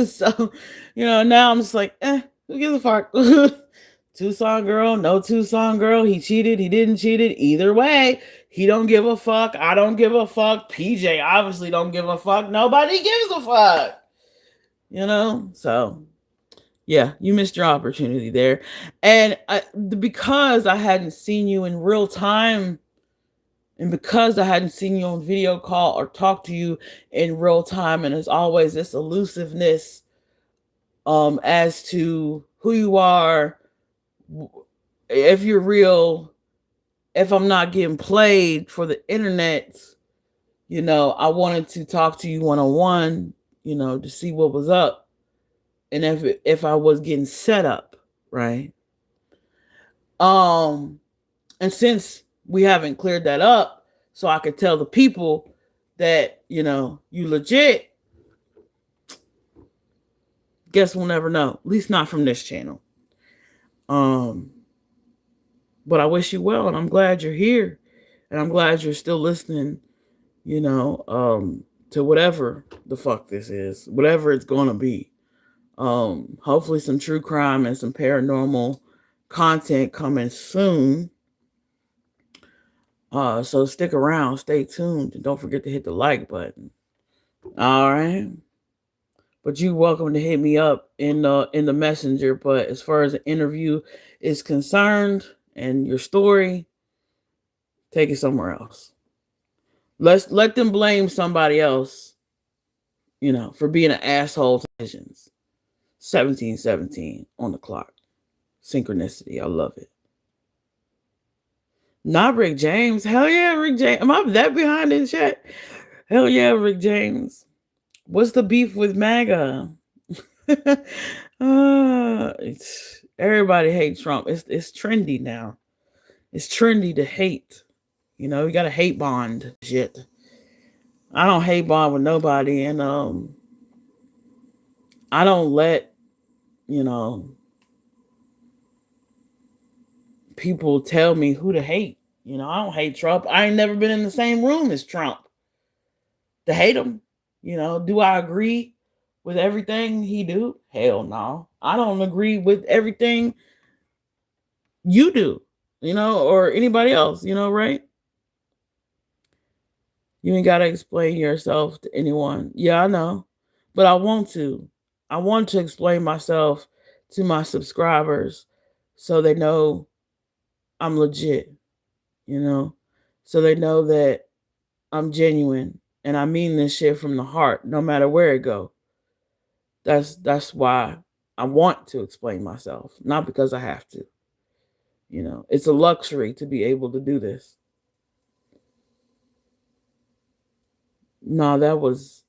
So, now I'm just like, who gives a fuck? Tucson Girl, no Tucson Girl. He cheated, he didn't cheat it. Either way, he don't give a fuck. I don't give a fuck. PJ obviously don't give a fuck. Nobody gives a fuck. So yeah, you missed your opportunity there. And because I hadn't seen you in real time, and because I hadn't seen you on video call or talked to you in real time, and there's always this elusiveness as to who you are, if you're real, if I'm not getting played for the internet, I wanted to talk to you one-on-one, to see what was up. And if I was getting set up, right? And since we haven't cleared that up, so I could tell the people that, you legit, guess we'll never know. At least not from this channel. But I wish you well, and I'm glad you're here. And I'm glad you're still listening, to whatever the fuck this is, whatever it's gonna be. Hopefully some true crime and some paranormal content coming soon. So stick around, stay tuned, and don't forget to hit the like button. All right. But you're welcome to hit me up in the messenger. But as far as the interview is concerned and your story, take it somewhere else. Let them blame somebody else, for being an asshole to visions. 1717 on the clock. Synchronicity. I love it. Not Rick James. Hell yeah, Rick James. Am I that behind in chat? Hell yeah, Rick James. What's the beef with MAGA? Everybody hates Trump. It's trendy now. It's trendy to hate. You know, you got to hate bond shit. I don't hate bond with nobody, and I don't let, you know, people tell me who to hate. You know, I don't hate Trump. I ain't never been in the same room as Trump to hate him. You know, do I agree with everything he do? Hell no. I don't agree with everything you do, you know, or anybody else, you know, right? You ain't got to explain yourself to anyone. Yeah, I know. But I want to. I want to explain myself to my subscribers so they know I'm legit, you know, so they know that I'm genuine and I mean this shit from the heart, no matter where it go. That's why I want to explain myself, not because I have to. You know, it's a luxury to be able to do this. No, that was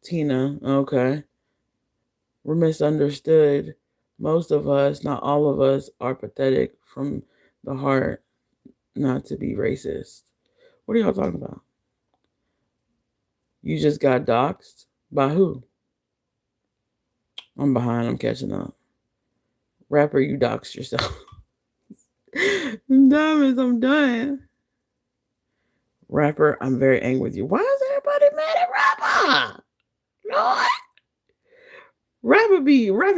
Tina. Okay. We're misunderstood. Most of us, not all of us, are pathetic from the heart, not to be racist. What are y'all talking about? You just got doxxed? By who? I'm behind. I'm catching up. Rapper, you doxed yourself. Diamonds, I'm done. Rapper, I'm very angry with you. Why is everybody mad at Rapper? Lord. Rapper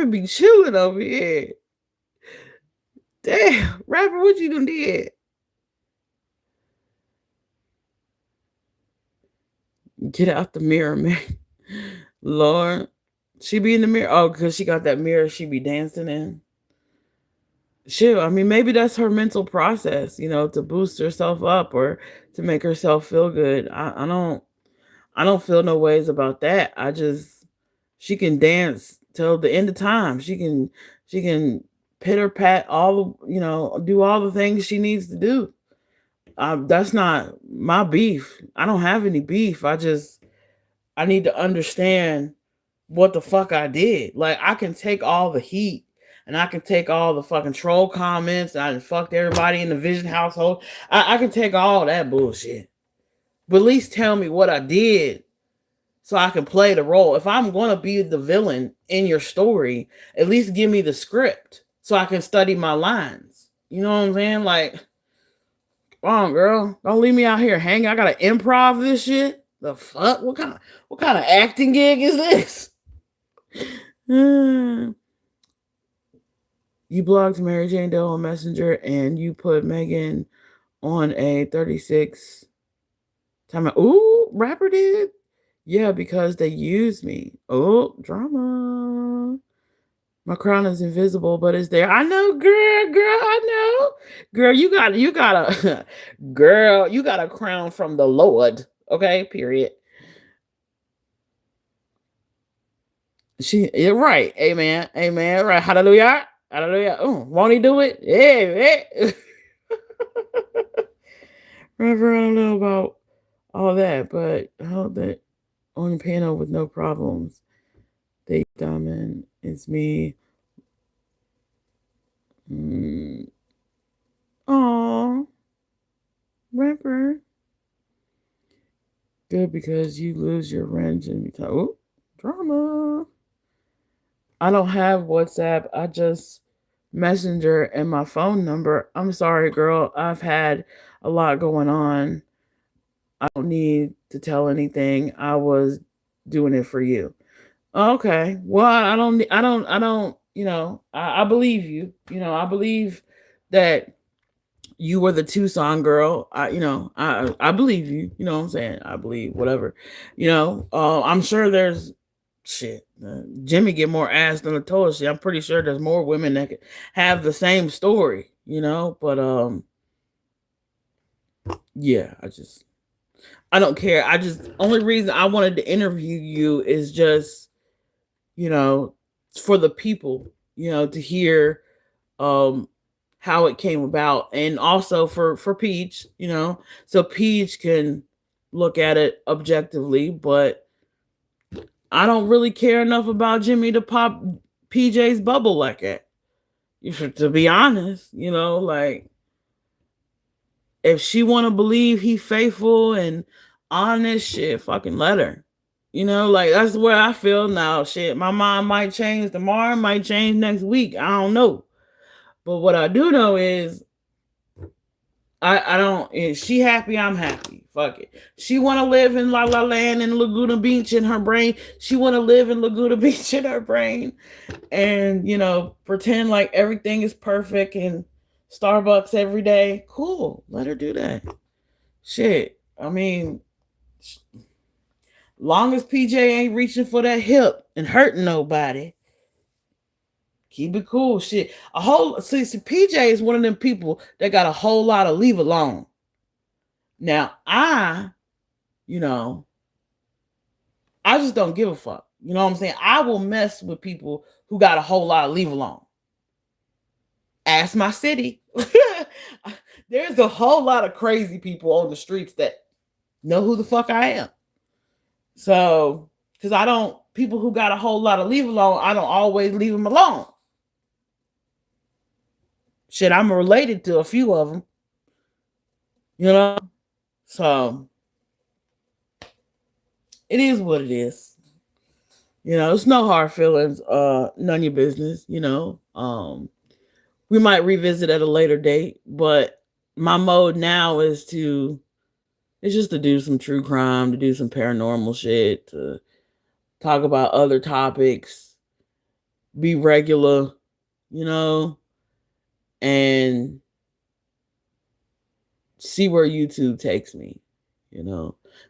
be chilling over here. Damn, Rapper, what you done did? Get out the mirror, man. Lord. She be in the mirror. Oh, because she got that mirror she be dancing in. Shit, I mean, maybe that's her mental process, you know, to boost herself up or to make herself feel good. I don't feel no ways about that. I just she can dance till the end of time. She can pitter pat all the, you know, do all the things she needs to do. That's not my beef. I don't have any beef. I need to understand what the fuck I did. Like I can take all the heat and I can take all the fucking troll comments. I done fucked everybody in the Vision household. I can take all that bullshit. But at least tell me what I did so I can play the role. If I'm going to be the villain in your story, at least give me the script so I can study my lines. You know what I'm saying? Like, come on, girl. Don't leave me out here hanging. I got to improv this shit. The fuck? What kind of acting gig is this? You blocked Mary Jane Doe on Messenger and you put Megan on a 36 time. Ooh, Rapper did? Yeah, because they used me. Oh, drama. My crown is invisible, but it's there. I know, girl, I know. Girl, you got a girl, you got a crown from the Lord. Okay, period. You're right. Amen. Amen. Right. Hallelujah. Hallelujah. Oh, won't he do it? Yeah. Remember, I don't know about all that, but I hope that on the piano with no problems. They diamond. It's me. Aw. Rapper. Good because you lose your wrench and oh, drama. I don't have WhatsApp. I just Messenger and my phone number. I'm sorry, girl. I've had a lot going on. I don't need to tell anything. I was doing it for you. Okay. Well, I don't, you know, I believe you. You know, I believe that you were the Tucson girl. I believe you. You know what I'm saying? I believe whatever. You know, I'm sure there's shit. Jimmy get more ass than a toilet seat. I'm pretty sure there's more women that could have the same story. You know, but yeah, I don't care. Only reason I wanted to interview you is just you know, for the people, to hear um how it came about, and also for Peach, so Peach can look at it objectively. But I don't really care enough about Jimmy to pop PJ's bubble like that. To be honest, like, if she want to believe he faithful and honest, shit, fucking let her. Like, that's where I feel now. Shit, my mind might change tomorrow, might change next week. I don't know. But what I do know is I don't. If she happy, I'm happy. Fuck it. She want to live in La La Land and Laguna Beach in her brain. She want to live in Laguna Beach in her brain, and pretend like everything is perfect and Starbucks every day. Cool. Let her do that. Shit. I mean, long as PJ ain't reaching for that hip and hurting nobody, keep it cool. Shit. PJ is one of them people that got a whole lot of leave alone. Now, you know, I just don't give a fuck. You know what I'm saying? I will mess with people who got a whole lot of leave alone. Ask my city. There's a whole lot of crazy people on the streets that know who the fuck I am. So, because people who got a whole lot of leave alone, I don't always leave them alone. Shit, I'm related to a few of them. So it is what it is. It's no hard feelings, none of your business, we might revisit at a later date, but my mode now is just to do some true crime, to do some paranormal shit, to talk about other topics, be regular, and see where YouTube takes me,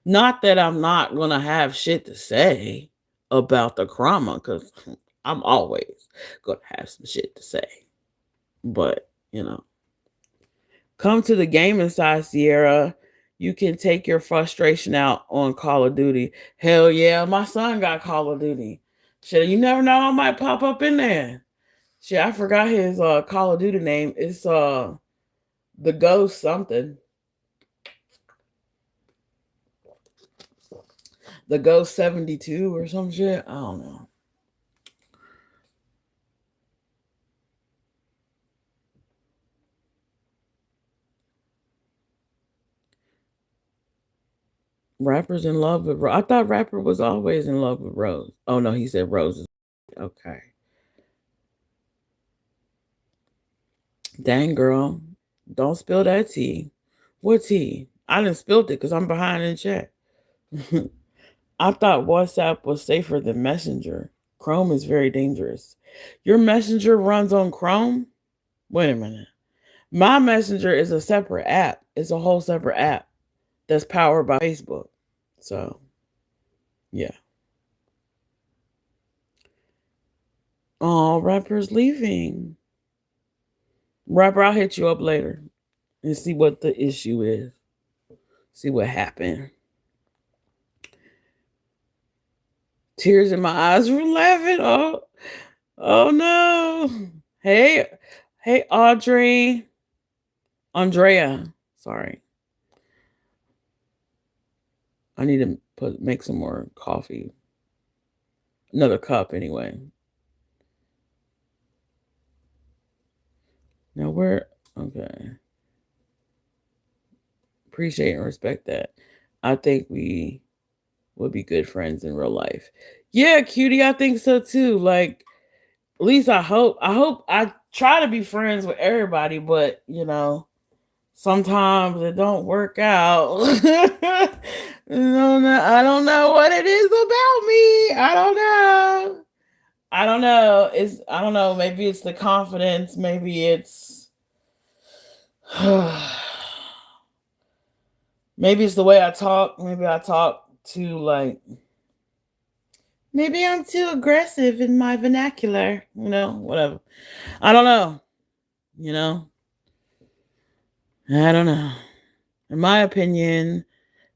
Not that I'm not going to have shit to say about the crime, because I'm always going to have some shit to say. But, come to the gaming side, Sierra. You can take your frustration out on Call of Duty. Hell yeah, my son got Call of Duty. Shit, you never know, I might pop up in there. Shit, I forgot his Call of Duty name. It's the Ghost something. The Ghost 72 or some shit. I don't know. Rapper's in love with Rose. I thought Rapper was always in love with Rose. Oh no, he said Rose is okay. Dang, girl. Don't spill that tea. What tea? I didn't spill it because I'm behind in chat. I thought WhatsApp was safer than Messenger. Chrome is very dangerous. Your Messenger runs on Chrome? Wait a minute. My Messenger is a separate app. It's a whole separate app that's powered by Facebook. So, yeah. Oh, Rapper's leaving. Rapper, I'll hit you up later and see what the issue is. See what happened. Tears in my eyes from laughing. Oh no. Hey, Andrea. Sorry. I need to make some more coffee. Another cup anyway. Now okay. Appreciate and respect that. I think we would be good friends in real life. Yeah, cutie, I think so too. Like, at least I hope. I try to be friends with everybody, but sometimes it don't work out. I don't know what it is about me. I don't know. I don't know. Maybe it's the confidence. Maybe it's maybe it's the way I talk. Maybe I talk too maybe I'm too aggressive in my vernacular. Whatever. I don't know. I don't know. In my opinion,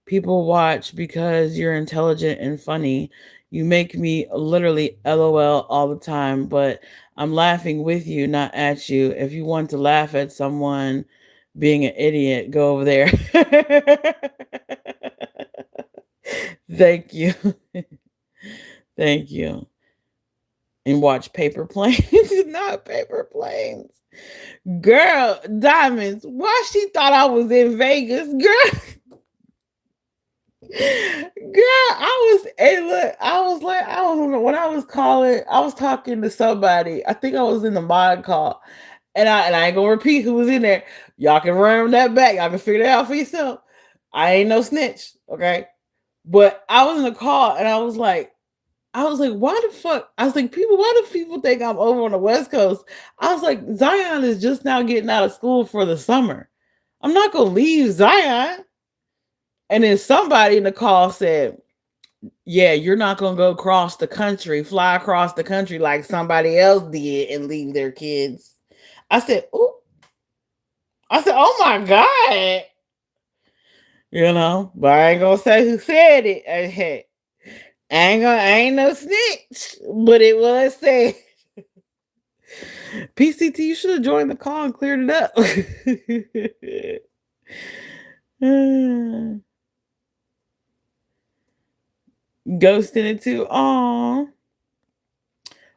people watch because you're intelligent and funny. You make me literally LOL all the time, but I'm laughing with you, not at you. If you want to laugh at someone being an idiot, go over there. Thank you. Thank you. And watch paper planes, not paper planes. Girl, Diamonds, why she thought I was in Vegas? Girl, I was, hey, look, I was, when I was calling, I was talking to somebody. I think I was in the mod call. And I ain't gonna repeat who was in there. Y'all can run that back. Y'all can figure that out for yourself. I ain't no snitch, okay? But I was in the call and I was like, why the fuck? I was like, why do people think I'm over on the West Coast? I was like, Zion is just now getting out of school for the summer. I'm not gonna leave Zion. And then somebody in the call said, yeah, you're not gonna go across the country, fly across the country like somebody else did and leave their kids. I said, oh, oh my God. But I ain't gonna say who said it. I ain't no snitch, but it was said. PCT, you should have joined the call and cleared it up. Ghosting it too. Aw.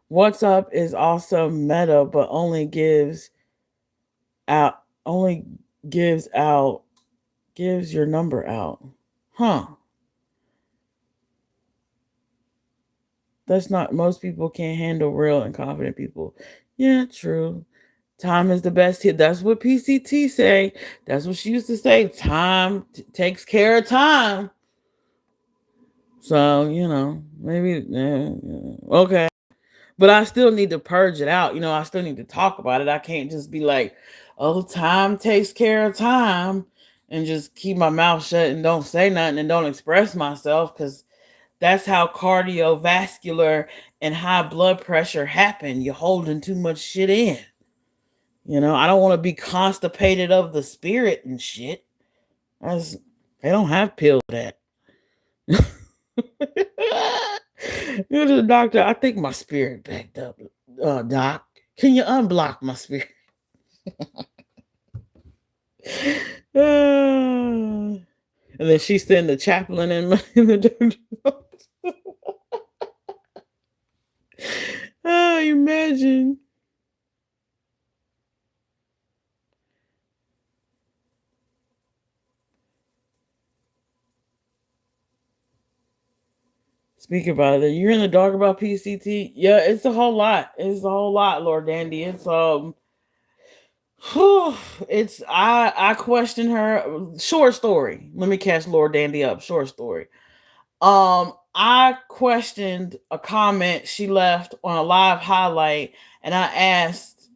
What's up is also meta, but out only gives your number out. Huh. That's not, most people can't handle real and confident people. Yeah, true. Time is the best here. That's what PCT say. That's what she used to say. Time takes care of time. So, maybe, okay. But I still need to purge it out. I still need to talk about it. I can't just be like, oh, time takes care of time and just keep my mouth shut and don't say nothing and don't express myself, because that's how cardiovascular and high blood pressure happen. You're holding too much shit in. I don't want to be constipated of the spirit and shit. They don't have pills for that. You're the doctor. I think my spirit backed up. Doc, can you unblock my spirit? And then she sent the chaplain in the doctor's oh, imagine. Speak about it. You're in the dark about PCT? Yeah, it's a whole lot. It's a whole lot, Lord Dandy. It's it's I question her. Short story. Let me catch Lord Dandy up. Short story. I questioned a comment she left on a live highlight, and I asked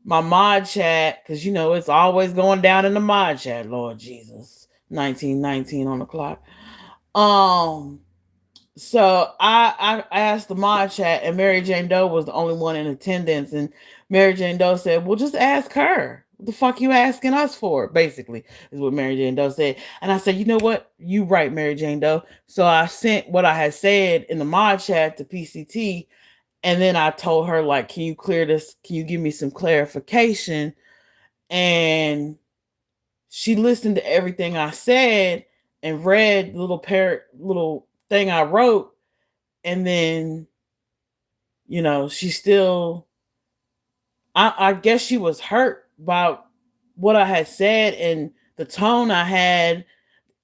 my mod chat, because it's always going down in the mod chat. Lord Jesus, 1919 on the clock. So I asked the mod chat, and Mary Jane Doe was the only one in attendance, and Mary Jane Doe said, "Well, just ask her. What the fuck you asking us for?" Basically, is what Mary Jane Doe said. And I said, "You know what? You right, Mary Jane Doe." So I sent what I had said in the mod chat to PCT, and then I told her, like, "Can you clear this? Can you give me some clarification?" And she listened to everything I said and read the little thing I wrote, and then she still, I guess she was hurt by what I had said and the tone I had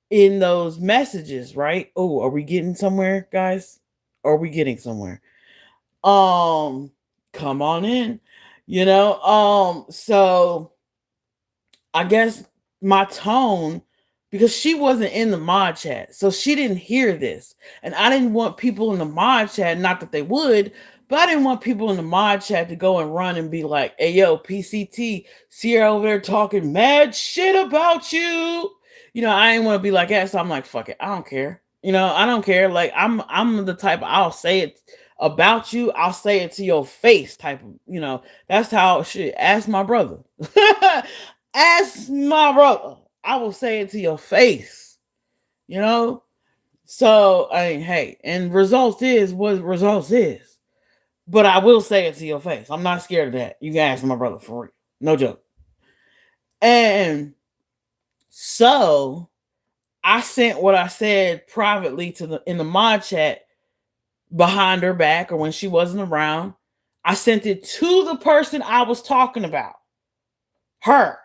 in those messages, right? Oh, are we getting somewhere, guys? Are we getting somewhere? Come on in. So I guess my tone, because she wasn't in the mod chat, so she didn't hear this. And I didn't want people in the mod chat, not that they would, but I didn't want people in the mod chat to go and run and be like, hey, yo, PCT, Sierra over there talking mad shit about you. I didn't want to be like that. So I'm like, fuck it. I don't care. I don't care. Like, I'm the type, I'll say it about you. I'll say it to your face type of, that's how shit. Ask my brother. Ask my brother. I will say it to your face. So I mean, hey, and results is what results is. But I will say it to your face. I'm not scared of that. You can ask my brother for real. No joke. And so I sent what I said privately to the in the mod chat behind her back or when she wasn't around. I sent it to the person I was talking about, her.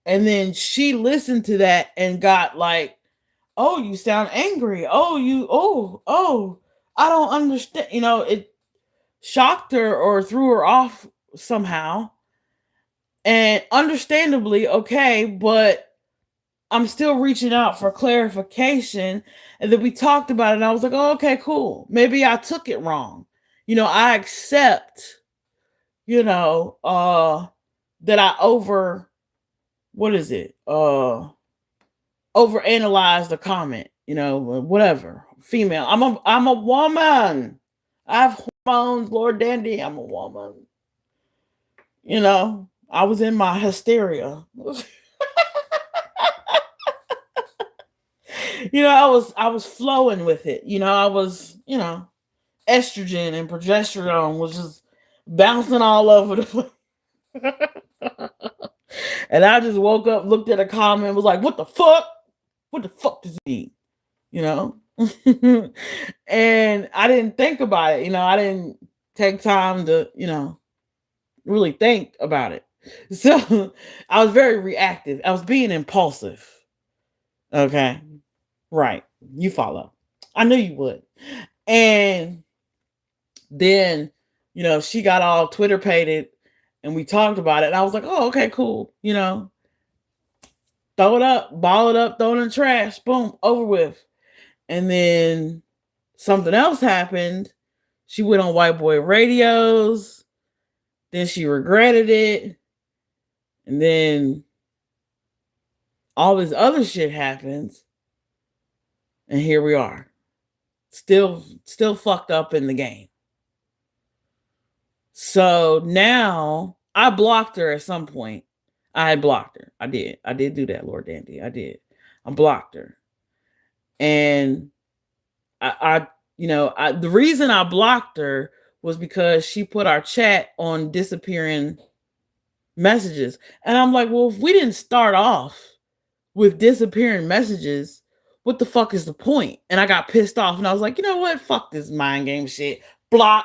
And then she listened to that and got like, oh, you sound angry. Oh, I don't understand. It shocked her or threw her off somehow. And understandably, okay, but I'm still reaching out for clarification. And then we talked about it, and I was like, oh, okay, cool. Maybe I took it wrong. I accept, that I what is it? Overanalyze the comment, whatever. Female. I'm a woman. I have hormones, Lord Dandy. I'm a woman. I was in my hysteria. I was flowing with it. I was, estrogen and progesterone was just bouncing all over the place. And I just woke up, looked at a comment, was like, what the fuck? What the fuck does it mean? You know? And I didn't think about it. I didn't take time to, really think about it. So I was very reactive. I was being impulsive. Okay. Right. You follow. I knew you would. And then, she got all Twitter pated and we talked about it. And I was like, oh, okay, cool. Throw it up, ball it up, throw it in the trash, boom, over with. And then something else happened. She went on white boy radios. Then she regretted it. And then all this other shit happens. And here we are. Still fucked up in the game. So now I blocked her at some point. I had blocked her. I did do that, Lord Dandy. I did. I blocked her. And the reason I blocked her was because she put our chat on disappearing messages. And I'm like, well, if we didn't start off with disappearing messages, what the fuck is the point? And I got pissed off and I was like, you know what? Fuck this mind game shit. Block.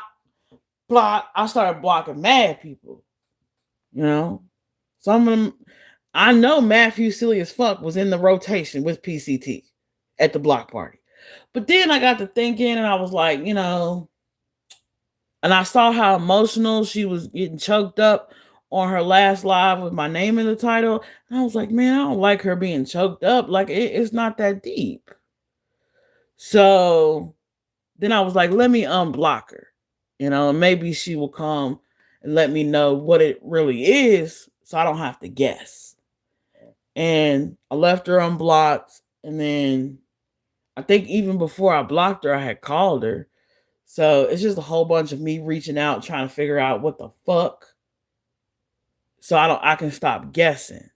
I started blocking mad people. Some of them, I know Matthew Silly as Fuck was in the rotation with PCT at the block party. But then I got to thinking and I was like, and I saw how emotional she was getting choked up on her last live with my name in the title. And I was like, man, I don't like her being choked up. Like, it's not that deep. So then I was like, let me unblock her. Maybe she will come and let me know what it really is so I don't have to guess. And I left her unblocked. And then I think even before I blocked her, I had called her. So it's just a whole bunch of me reaching out, trying to figure out what the fuck. So I can stop guessing.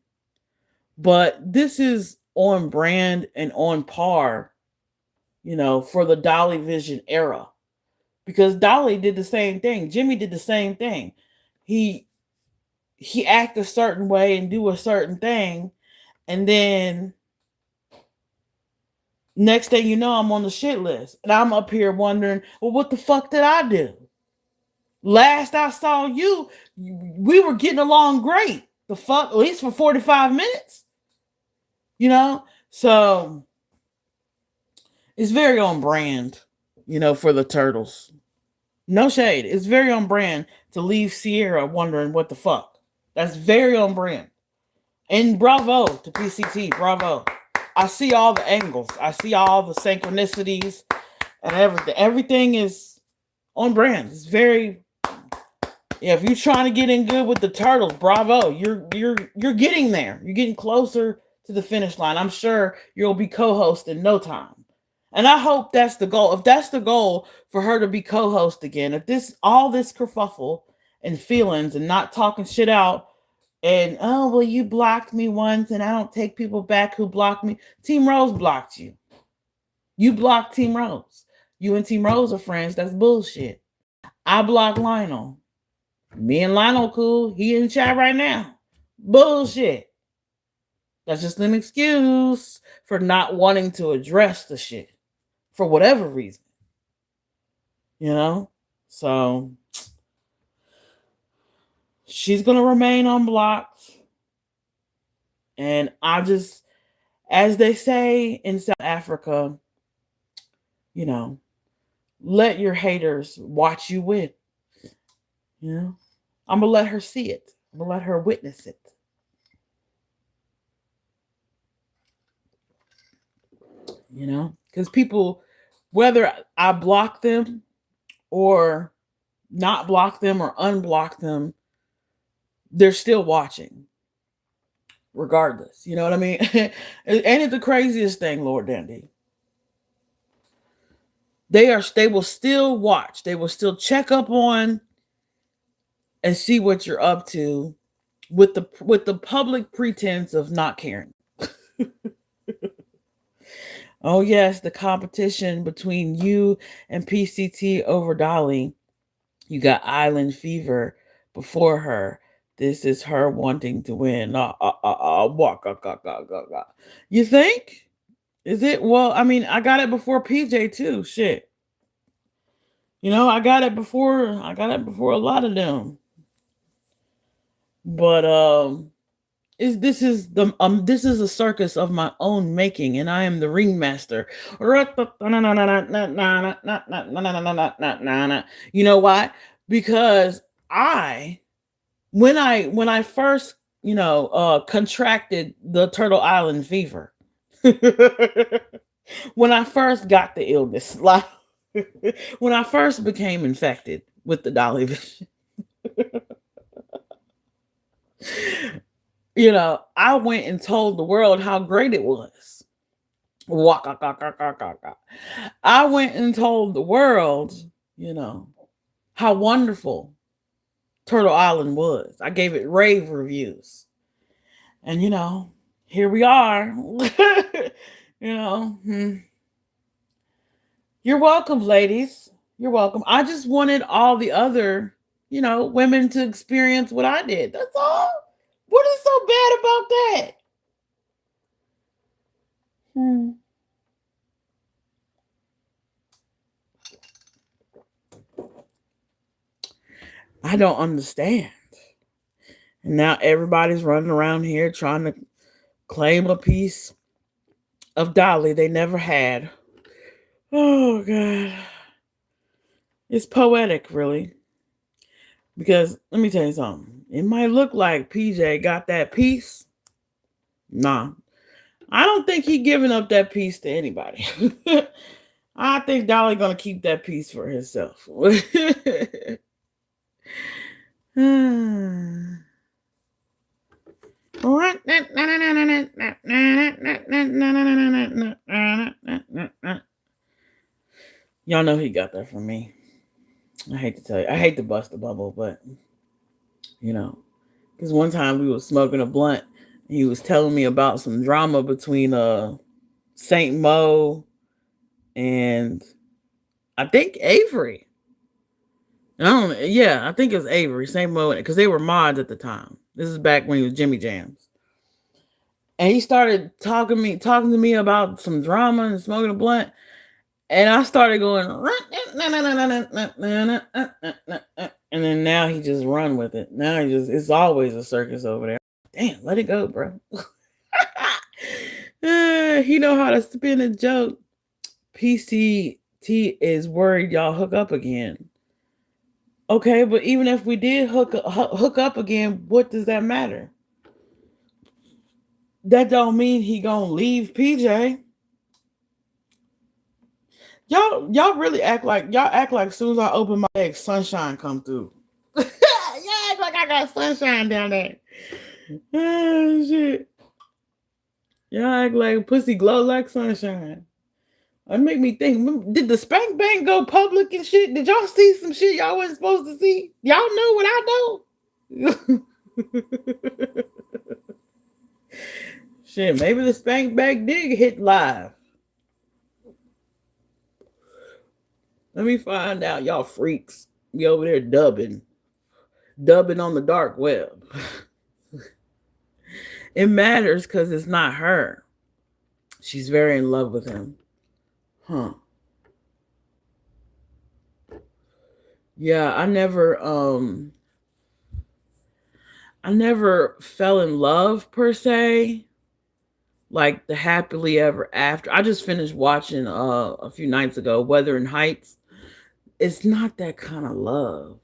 But this is on brand and on par, for the Dolly Vision era. Because Dolly did the same thing. Jimmy did the same thing. He act a certain way and do a certain thing. And then next thing you know, I'm on the shit list. And I'm up here wondering, well, what the fuck did I do? Last I saw you, we were getting along great. The fuck, at least for 45 minutes. So it's very on brand, for the Turtles. No shade. It's very on brand to leave Cierra wondering what the fuck. That's very on brand. And bravo to PCT. Bravo. I see all the angles. I see all the synchronicities and everything. Everything is on brand. It's very, if you're trying to get in good with the Turtles, bravo. You're getting there. You're getting closer to the finish line. I'm sure you'll be co-host in no time. And I hope that's the goal. If that's the goal for her to be co-host again, if all this kerfuffle and feelings and not talking shit out and, oh, well, you blocked me once and I don't take people back who blocked me. Team Rose blocked you. You block Team Rose. You and Team Rose are friends. That's bullshit. I block Lionel. Me and Lionel cool. He in the chat right now. Bullshit. That's just an excuse for not wanting to address the shit for whatever reason. You know? So she's going to remain unblocked. And I just, as they say in South Africa, you know, let your haters watch you win. You know? I'm going to let her see it. I'm going to let her witness it. You know? Because people, whether I block them or not block them or unblock them, they're still watching. Regardless. You know what I mean? Ain't it the craziest thing, Lord Dandy? They will still watch. They will still check up on and see what you're up to with the public pretense of not caring. Oh yes, the competition between you and PCT over Dolly. You got Island Fever before her. This is her wanting to win. You think? Is it? Well, I mean, I got it before PJ too. Shit. You know, I got it before a lot of them. But this is a circus of my own making, and I am the ringmaster. You know why? Because when I first, contracted the Turtle Island fever, when I first got the illness, like when I first became infected with the Dolly vision, I went and told the world how great it was. I went and told the world, how wonderful Turtle Island was. I gave it rave reviews. And, here we are. You're welcome, ladies. You're welcome. I just wanted all the other, women to experience what I did. That's all. What is so bad about that? I don't understand. And now everybody's running around here trying to claim a piece of Dolly they never had. Oh, God. It's poetic, really. Because let me tell you something. It might look like PJ got that piece. Nah. I don't think he giving up that piece to anybody. I think Dolly gonna keep that piece for herself. Y'all know he got that from me. I hate to tell you. I hate to bust the bubble, but because one time we were smoking a blunt, and he was telling me about some drama between Saint Mo and I think Avery. I think it was Avery, Saint Mo, because they were mods at the time. This is back when he was Jimmy Jams. And he started talking to me about some drama and smoking a blunt. And I started going, and then now he just run with it. Now it's always a circus over there. Damn, let it go, bro. He know how to spin a joke. PCT is worried y'all hook up again. Okay, but even if we did hook up again, what does that matter? That don't mean he gonna leave PJ. Y'all really act like as soon as I open my egg, sunshine come through. Y'all act like I got sunshine down there. Oh shit. Y'all act like pussy glow like sunshine. That make me think, did the spank bank go public and shit? Did y'all see some shit y'all wasn't supposed to see? Y'all know what I know? Shit, maybe the spank bank did hit live. Let me find out. Y'all freaks be over there dubbing on the dark web. It matters because it's not her. She's very in love with him. Huh. Yeah, I never fell in love per se, like the happily ever after. I just finished watching a few nights ago Wuthering Heights. It's not that kind of love.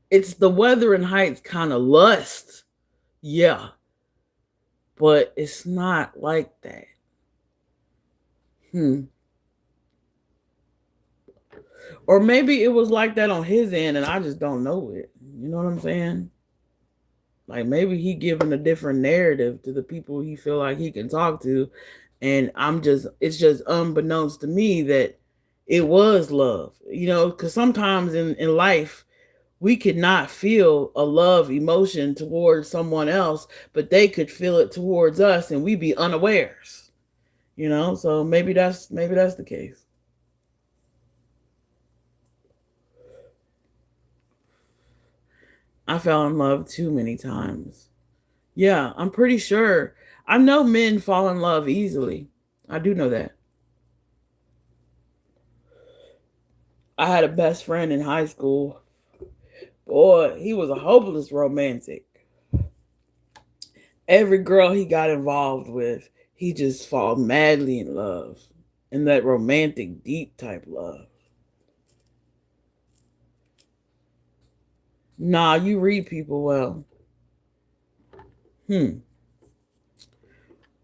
It's the Wuthering Heights kind of lust. Yeah, but it's not like that. Hmm. Or maybe it was like that on his end and I just don't know it. You know what I'm saying? Like maybe he giving a different narrative to the people he feel like he can talk to, and it's just unbeknownst to me that it was love. Because sometimes in life we could not feel a love emotion towards someone else, but they could feel it towards us, and we be unawares. So maybe that's the case. I fell in love too many times. Yeah, I'm pretty sure. I know men fall in love easily. I do know that. I had a best friend in high school. Boy, he was a hopeless romantic. Every girl he got involved with, he just fall madly in love. In that romantic, deep type love. Nah, you read people well. Hmm.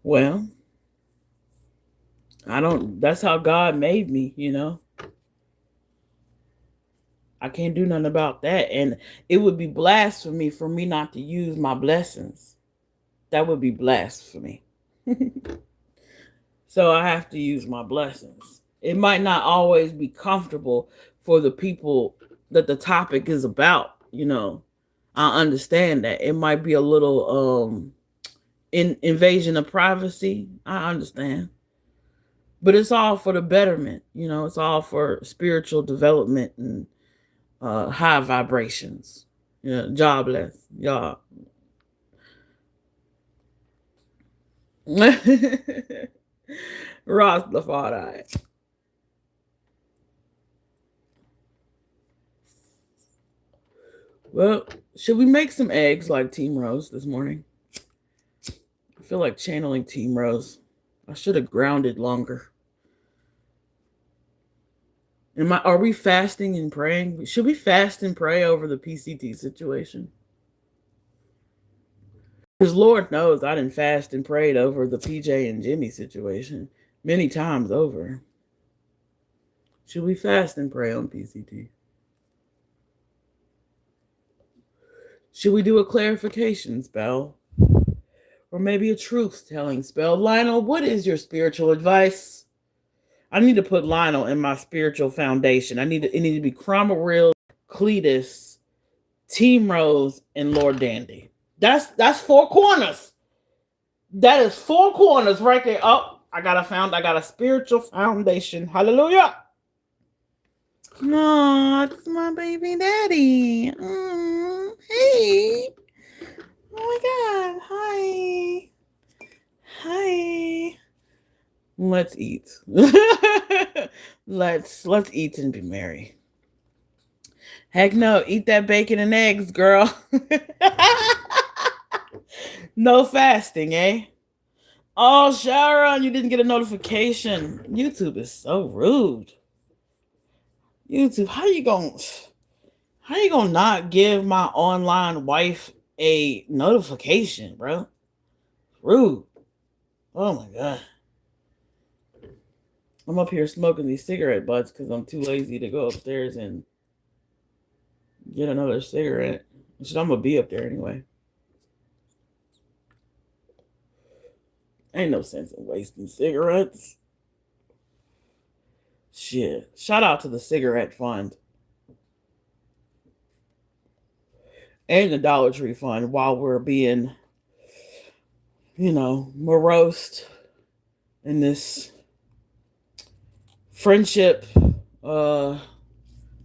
Well, I don't, that's how God made me. I can't do nothing about that. And it would be blasphemy for me not to use my blessings. That would be blasphemy. So I have to use my blessings. It might not always be comfortable for the people that the topic is about. I understand that. It might be a little invasion of privacy. I understand. But it's all for the betterment. It's all for spiritual development and high vibrations. Yeah, jobless. Y'all. Rastafari. Well, should we make some eggs like Team Rose this morning? I feel like channeling Team Rose. I should have grounded longer. Are we fasting and praying? Should we fast and pray over the PCT situation? Because Lord knows I didn't fast and prayed over the PJ and Jimmy situation many times over. Should we fast and pray on PCT? Should we do a clarification spell? Or maybe a truth telling spell? Lionel, what is your spiritual advice? I need to put Lionel in my spiritual foundation. It needs to be Cromwell, Cletus, Team Rose, and Lord Dandy. That's four corners. That is four corners right there. Oh, I got a spiritual foundation. Hallelujah. No, it's my baby daddy. Hey. Oh my god. Hi. Hi. Let's eat. let's eat and be merry. Heck no, eat that bacon and eggs, girl. No fasting, eh? Oh, Sharon, you didn't get a notification. YouTube is so rude. YouTube, how you gonna not give my online wife a notification, bro? Rude. Oh my god. I'm up here smoking these cigarette butts because I'm too lazy to go upstairs and get another cigarette. I'm gonna be up there anyway. Ain't no sense in wasting cigarettes. Shit. Shout out to the cigarette fund and the Dollar Tree fund while we're being, morose in this friendship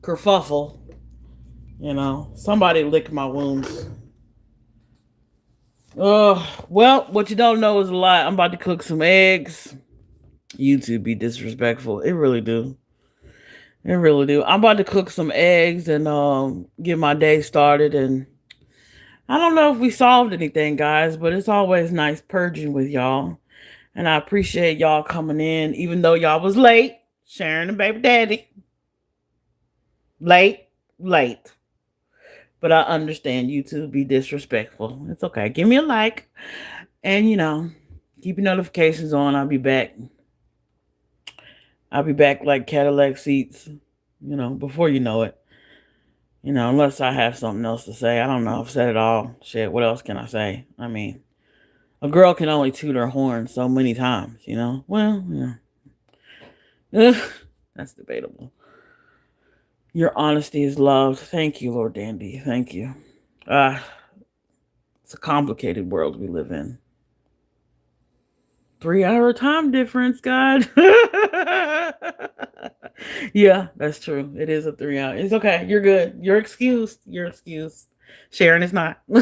kerfuffle. Somebody licked my wounds. Well, what you don't know is a lot. I'm about to cook some eggs. YouTube be disrespectful. It really do. It really do. I'm about to cook some eggs and get my day started. And I don't know if we solved anything, guys, but it's always nice purging with y'all. And I appreciate y'all coming in, even though y'all was late. Sharon and baby daddy. Late. Late. But I understand YouTube be disrespectful. It's okay. Give me a like. And, keep your notifications on. I'll be back. I'll be back like Cadillac seats, before you know it. Unless I have something else to say. I don't know. I've said it all. Shit, what else can I say? I mean, a girl can only toot her horn so many times, Well, yeah. That's debatable. Your honesty is loved. Thank you, Lord Dandy. Thank you. It's a complicated world we live in. 3-hour time difference, God. Yeah, that's true. It is a 3-hour. It's okay. You're good. You're excused. You're excused. Sharon is not. You're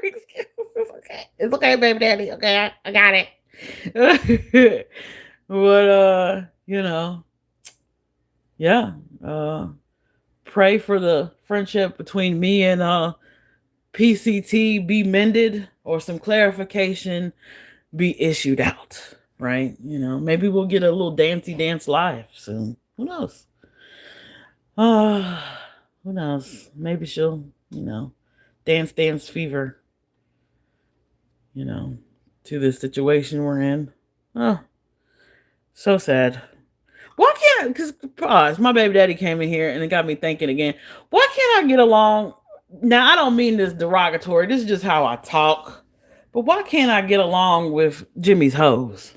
excused. It's okay. It's okay, baby daddy. Okay, I got it. But yeah. Pray for the friendship between me and PCT be mended, or some clarification be issued out, right? Maybe we'll get a little dancey dance live soon. Who knows? Who knows? Maybe she'll, dance fever, to this situation we're in. Oh, so sad. Why can't I, because pause, my baby daddy came in here and it got me thinking again. Why can't I get along? Now, I don't mean this derogatory. This is just how I talk. But why can't I get along with Jimmy's hoes?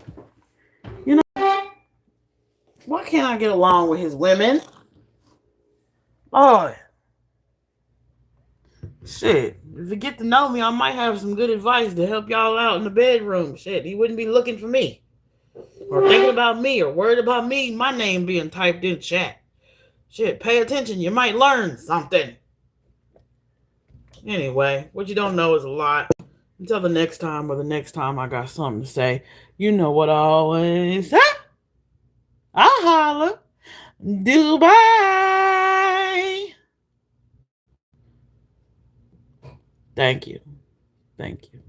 Why can't I get along with his women? Oh, shit. If you get to know me, I might have some good advice to help y'all out in the bedroom. Shit, he wouldn't be looking for me, or thinking about me, or worried about me, my name being typed in chat. Shit, pay attention. You might learn something. Anyway, what you don't know is a lot. Until the next time, or the next time I got something to say, you know what I always say. I'll holler. Dubai. Thank you. Thank you.